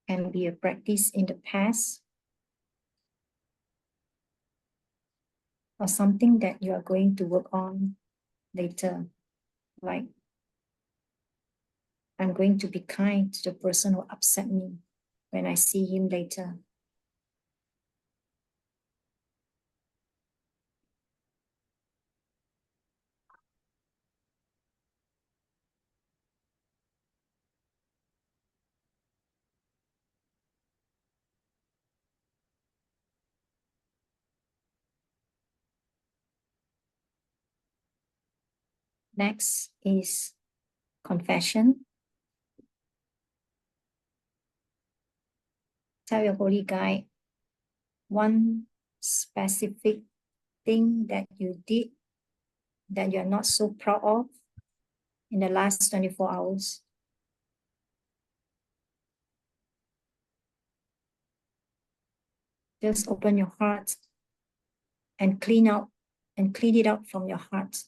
Can be a practice in the past, or something that you are going to work on later. Like, I'm going to be kind to the person who upset me when I see him later. Next is confession. Tell your holy guide one specific thing that you did that you're not so proud of in the last 24 hours. Just open your heart and clean it out from your heart.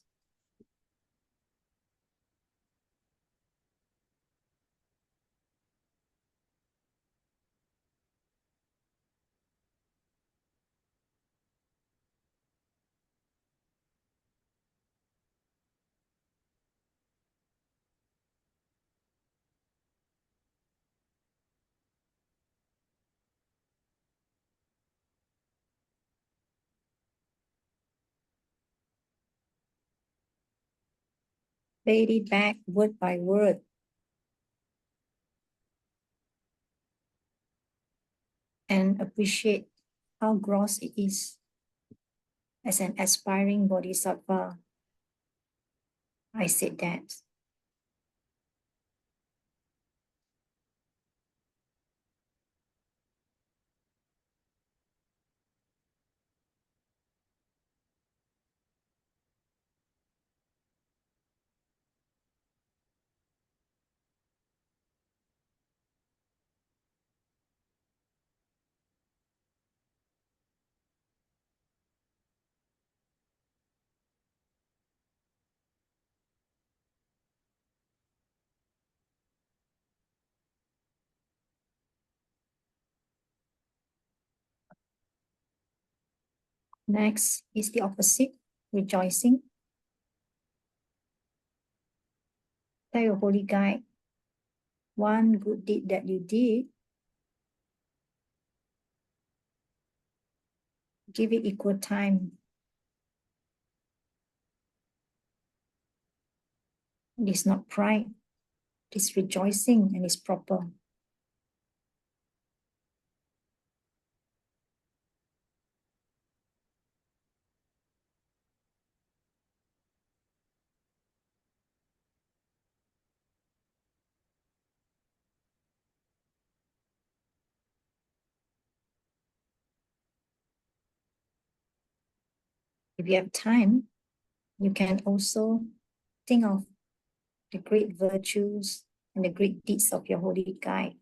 Say it back word by word. And appreciate how gross it is. As an aspiring bodhisattva, I said that. Next is the opposite, rejoicing. Tell your holy guide one good deed that you did. Give it equal time. It is not pride. It is rejoicing and is proper. If you have time, you can also think of the great virtues and the great deeds of your holy guide.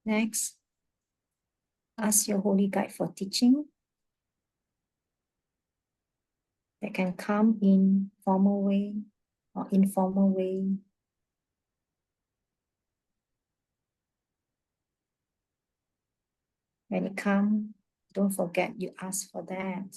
Next, ask your holy guide for teaching that can come in formal way or informal way. When it comes, don't forget you ask for that.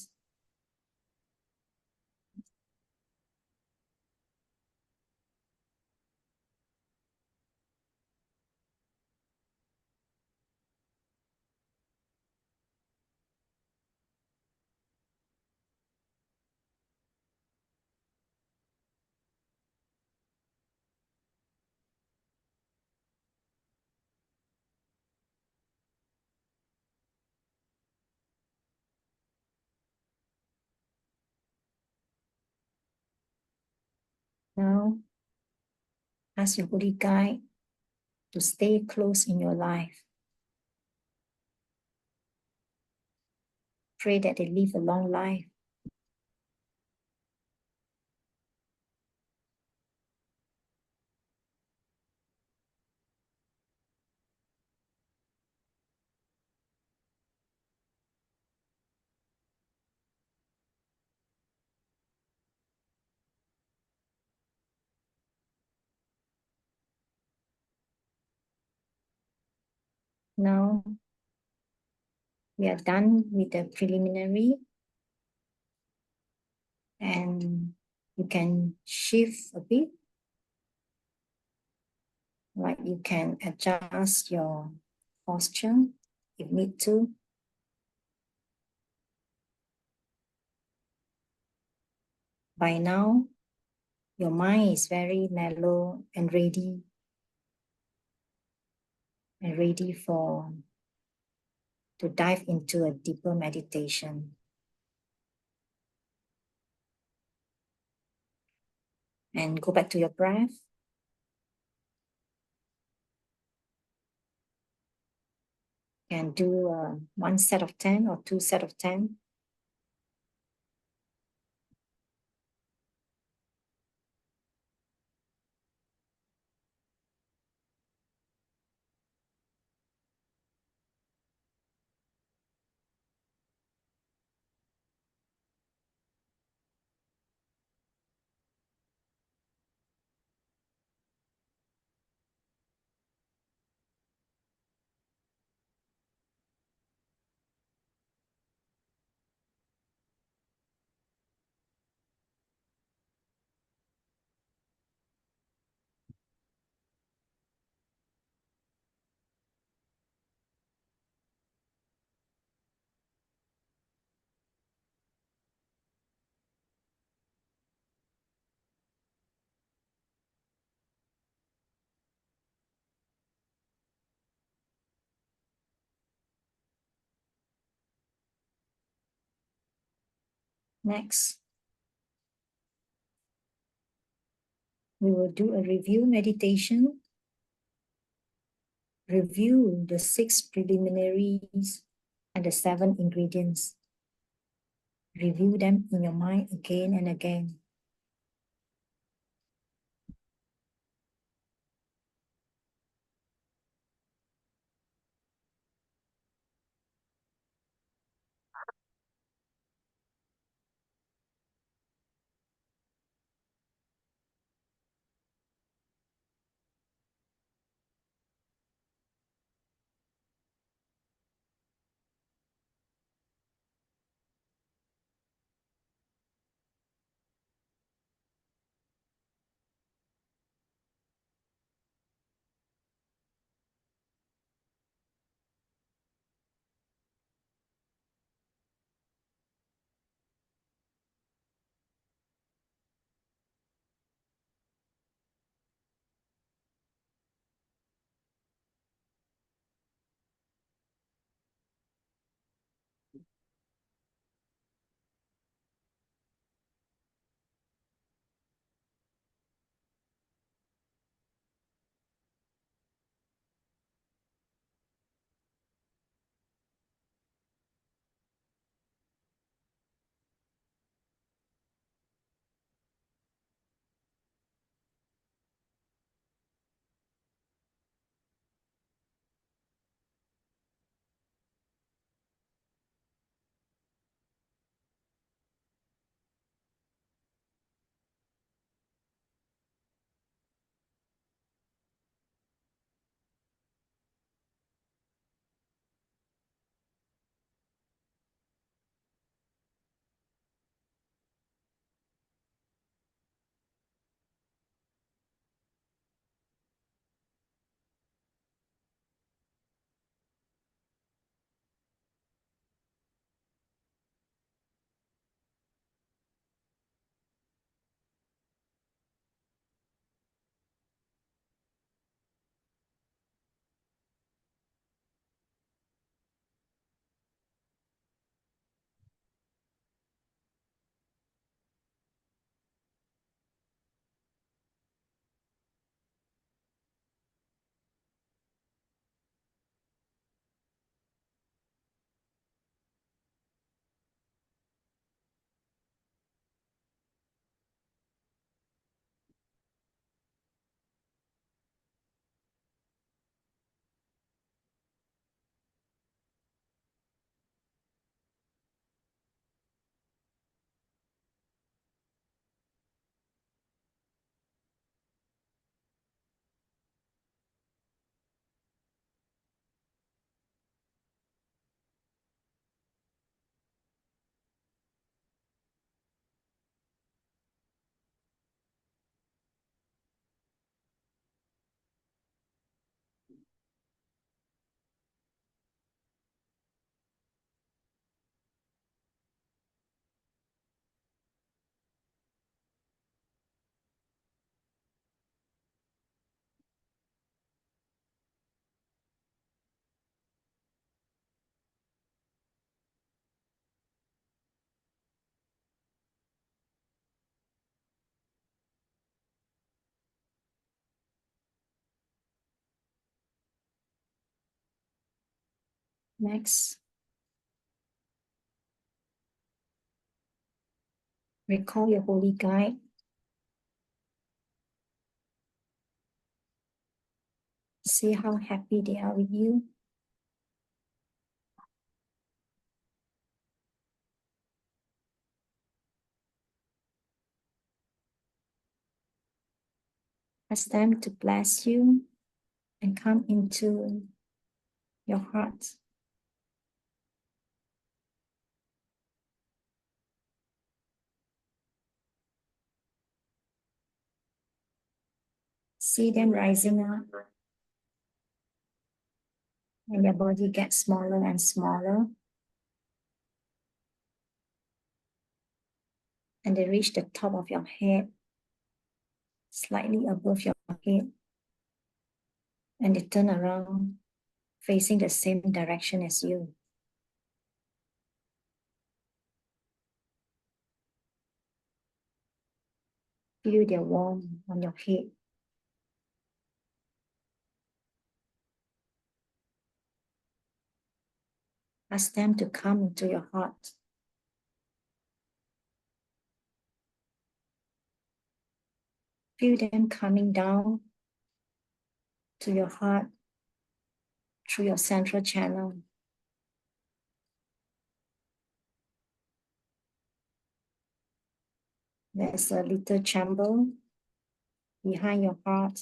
Now, ask your holy guide to stay close in your life. Pray that they live a long life. Now, we are done with the preliminary, and you can shift a bit. Like you can adjust your posture if need to. By now, your mind is very mellow and ready to dive into a deeper meditation. And go back to your breath. And do 1 set of 10 or 2 set of 10. Next, we will do a review meditation. Review the 6 preliminaries and the 7 ingredients. Review them in your mind again and again. Next, recall your holy guide. See how happy they are with you. Ask them to bless you and come into your heart. See them rising up, and your body gets smaller and smaller. And they reach the top of your head, slightly above your head. And they turn around, facing the same direction as you. Feel their warmth on your head. Ask them to come into your heart. Feel them coming down to your heart through your central channel. There's a little chamber behind your heart,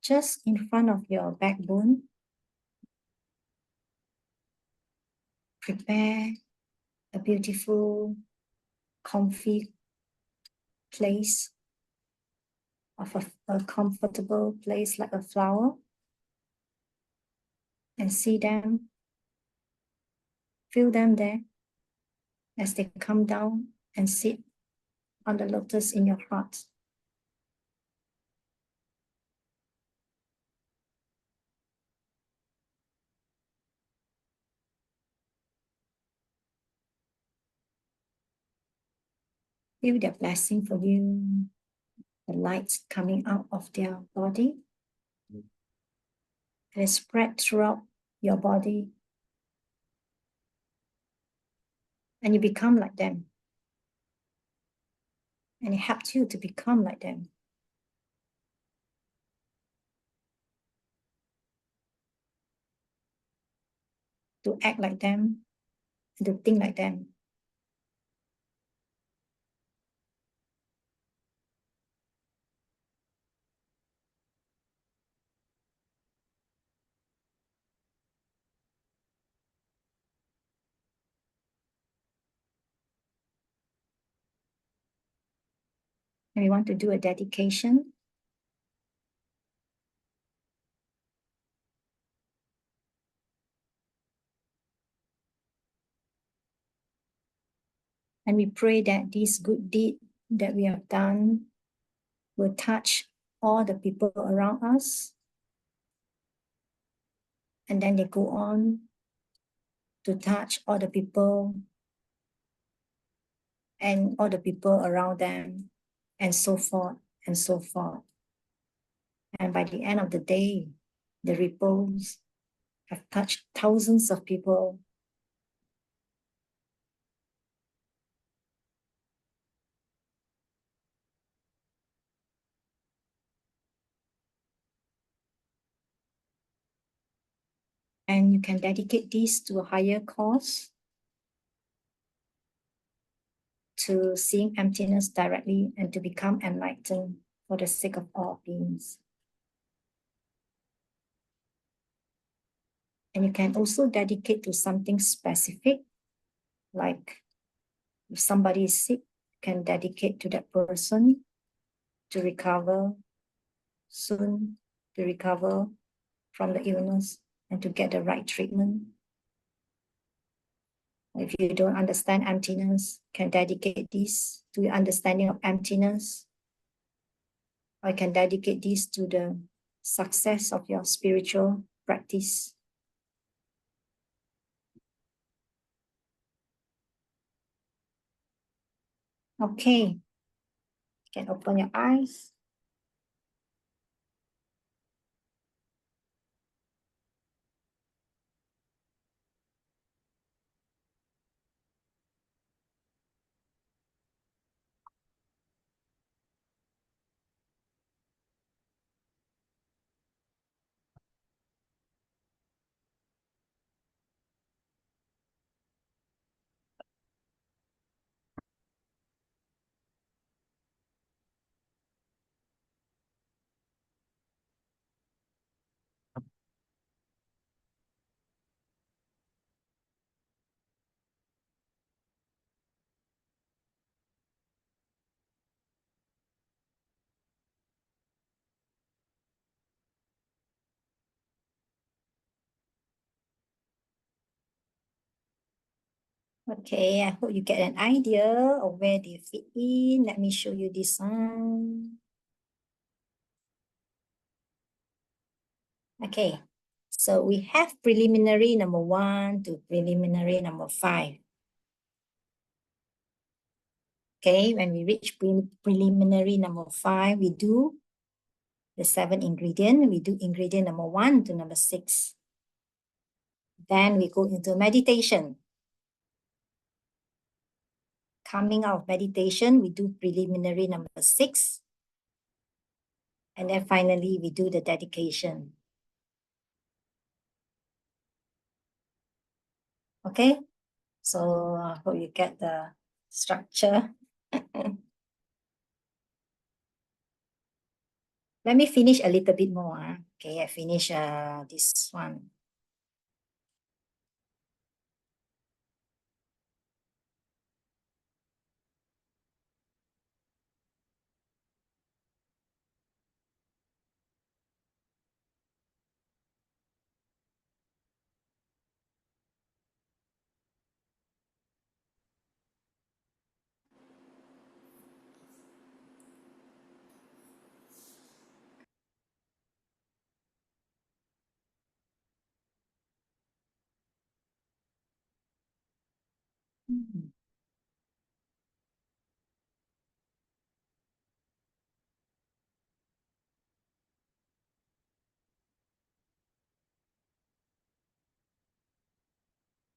just in front of your backbone. Prepare a beautiful, comfy place, of a comfortable place like a flower, and see them, feel them there as they come down and sit on the lotus in your heart. Feel their blessing for you, the lights coming out of their body. And spread throughout your body. And you become like them. And it helps you to become like them. To act like them, and to think like them. And we want to do a dedication. And we pray that this good deed that we have done will touch all the people around us. And then they go on to touch all the people and all the people around them, and so forth and so forth. And by the end of the day, the ripples have touched thousands of people. And you can dedicate this to a higher cause, to seeing emptiness directly and to become enlightened for the sake of all beings. And you can also dedicate to something specific, like if somebody is sick, you can dedicate to that person to recover soon, to recover from the illness and to get the right treatment. If you don't understand emptiness, you can dedicate this to your understanding of emptiness. Or you can dedicate this to the success of your spiritual practice. Okay, you can open your eyes. Okay, I hope you get an idea of where they fit in. Let me show you this one. Okay, so we have preliminary number 1 to preliminary number 5. Okay, when we reach preliminary number 5, we do the 7 ingredient. We do ingredient number 1 to number 6. Then we go into meditation. Coming out of meditation, we do preliminary number 6. And then finally, we do the dedication. Okay, so I hope you get the structure. Let me finish a little bit more. Okay, I finish this one.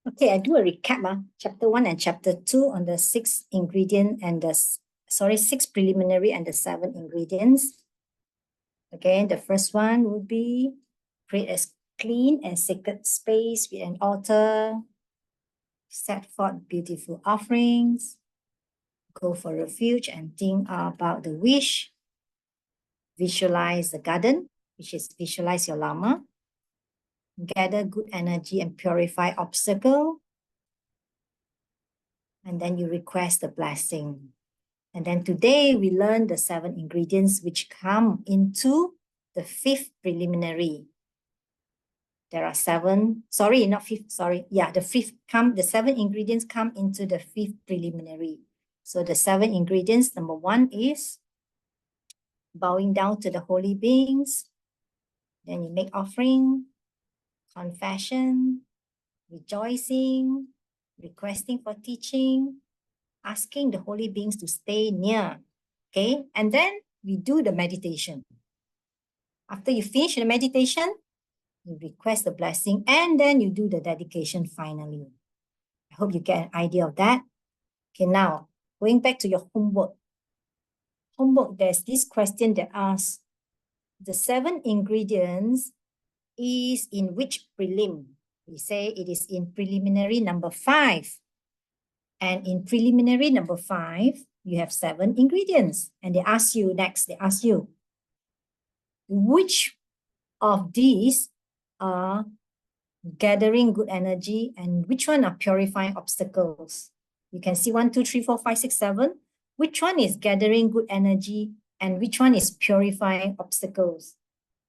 Okay, I do a recap. Chapter 1 and chapter 2 on the 6 ingredient and the 6 preliminary and the 7 ingredients. Again, the first one would be create a clean and sacred space with an altar, set forth beautiful offerings, go for refuge and think about the wish, visualize the garden, which is visualize your Lama, gather good energy and purify obstacle, and then you request the blessing. And then today we learn the 7 ingredients which come into the 5th preliminary. There are 7, sorry, not 5th, sorry. Yeah, the 7 ingredients come into the 5th preliminary. So the 7 ingredients, number 1 is bowing down to the holy beings. Then you make offering, confession, rejoicing, requesting for teaching, asking the holy beings to stay near. Okay, and then we do the meditation. After you finish the meditation, you request the blessing, and then you do the dedication finally. I hope you get an idea of that. Okay, now, going back to your homework. Homework, there's this question that asks, the 7 ingredients is in which prelim? We say it is in preliminary number 5. And in preliminary number 5, you have 7 ingredients. And they ask you next, which of these are gathering good energy and which one are purifying obstacles? You can see 1, 2, 3, 4, 5, 6, 7. Which one is gathering good energy and which one is purifying obstacles?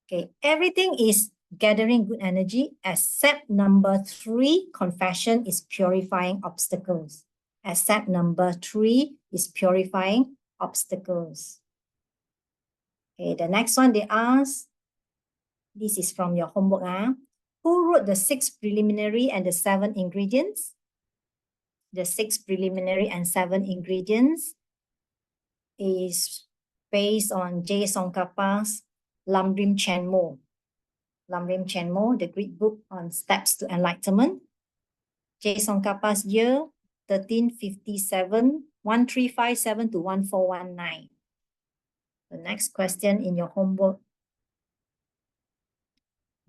Okay, everything is gathering good energy except number 3, confession, is purifying obstacles. Except number 3 is purifying obstacles. Okay, the next one they ask, this is from your homework. Who wrote the 6 preliminary and the 7 ingredients? The 6 preliminary and 7 ingredients is based on J. Tsongkhapa's Lamrim Chenmo. Lamrim Chenmo, the Greek book on steps to enlightenment. J. Tsongkhapa's year 1357, 1357 to 1419. The next question in your homework.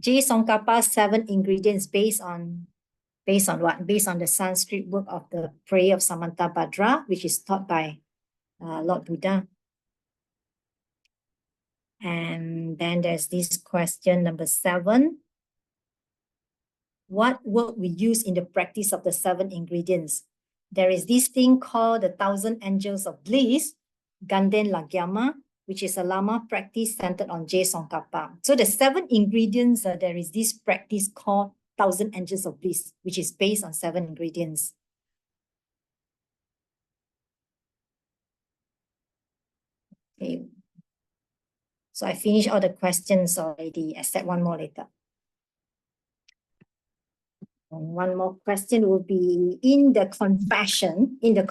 J. Tsongkhapa's 7 ingredients based on what? Based on the Sanskrit book of the Prayer of Samantabhadra, which is taught by Lord Buddha. And then there's this question number 7. What work we use in the practice of the 7 ingredients? There is this thing called the 1,000 Angels of Bliss, Ganden Lagyama, which is a Lama practice centered on J. Tsongkhapa. So the 7 ingredients, there is this practice called 1,000 Angels of Bliss, which is based on 7 ingredients. Okay. So I finished all the questions already, except one more later. And one more question will be in the confession. In the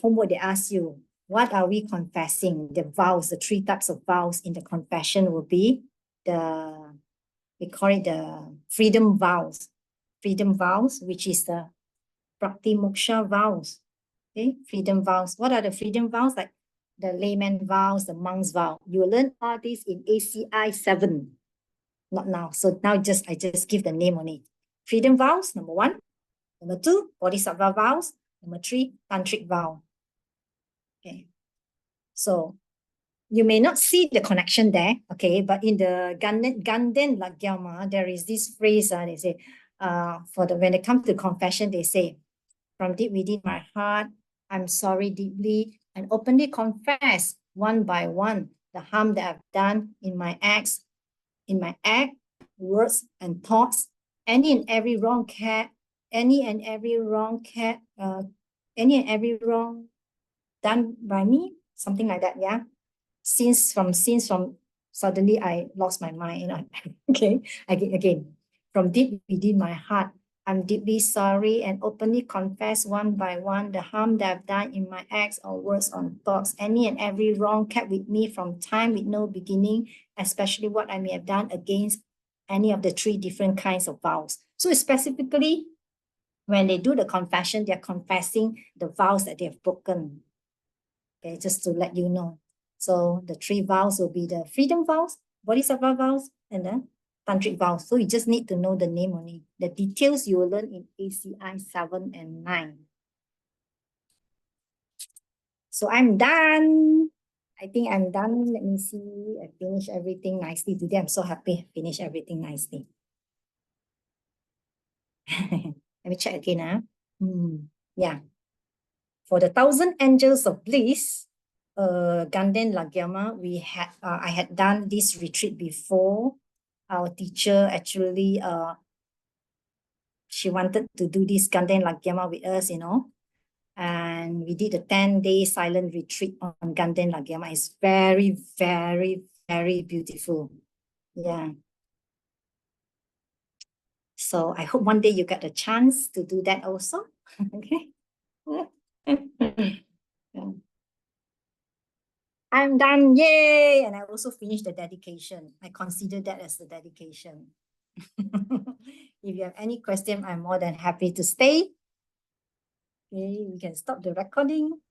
homework they ask you, what are we confessing? The vows, the 3 types of vows in the confession will be we call it the freedom vows. Freedom vows, which is the Prakti Moksha vows. Okay, freedom vows. What are the freedom vows? Like the layman vows, the monk's vow. You will learn all this in ACI 7. Not now. So now I just give the name only. Freedom vows, number 1. Number 2, Bodhisattva vows. Number 3, Tantric vow. Okay. So you may not see the connection there, okay, but in the Ganden Lagyama, there is this phrase, they say, when they come to confession, they say, from deep within my heart, I'm sorry deeply and openly confess one by one the harm that I've done in my acts, words and thoughts, any and every wrong done by me, something like that, yeah. Since from suddenly I lost my mind, okay, again, from deep within my heart, I'm deeply sorry and openly confess one by one the harm that I've done in my acts or words or thoughts, any and every wrong kept with me from time with no beginning, especially what I may have done against any of the 3 different kinds of vows. So specifically, when they do the confession, they're confessing the vows that they have broken. Okay, just to let you know. So the 3 vows will be the freedom vows, Bodhisattva vows, and the Tantric vows. So you just need to know the name only. The details you will learn in ACI 7 and 9. So I'm done. I think I'm done. Let me see. I finished everything nicely today. I'm so happy I finished everything nicely. Let me check again. Yeah. For the 1,000 Angels of Bliss, Ganden Lagyama, I had done this retreat before. Our teacher actually, she wanted to do this Ganden Lagyama with us, and we did a 10-day silent retreat on Ganden Lagyama. It's very, very, very beautiful. Yeah. So I hope one day you get a chance to do that also. Okay. Yeah. I'm done, yay! And I also finished the dedication. I consider that as the dedication. If you have any question, I'm more than happy to stay. Okay, we can stop the recording.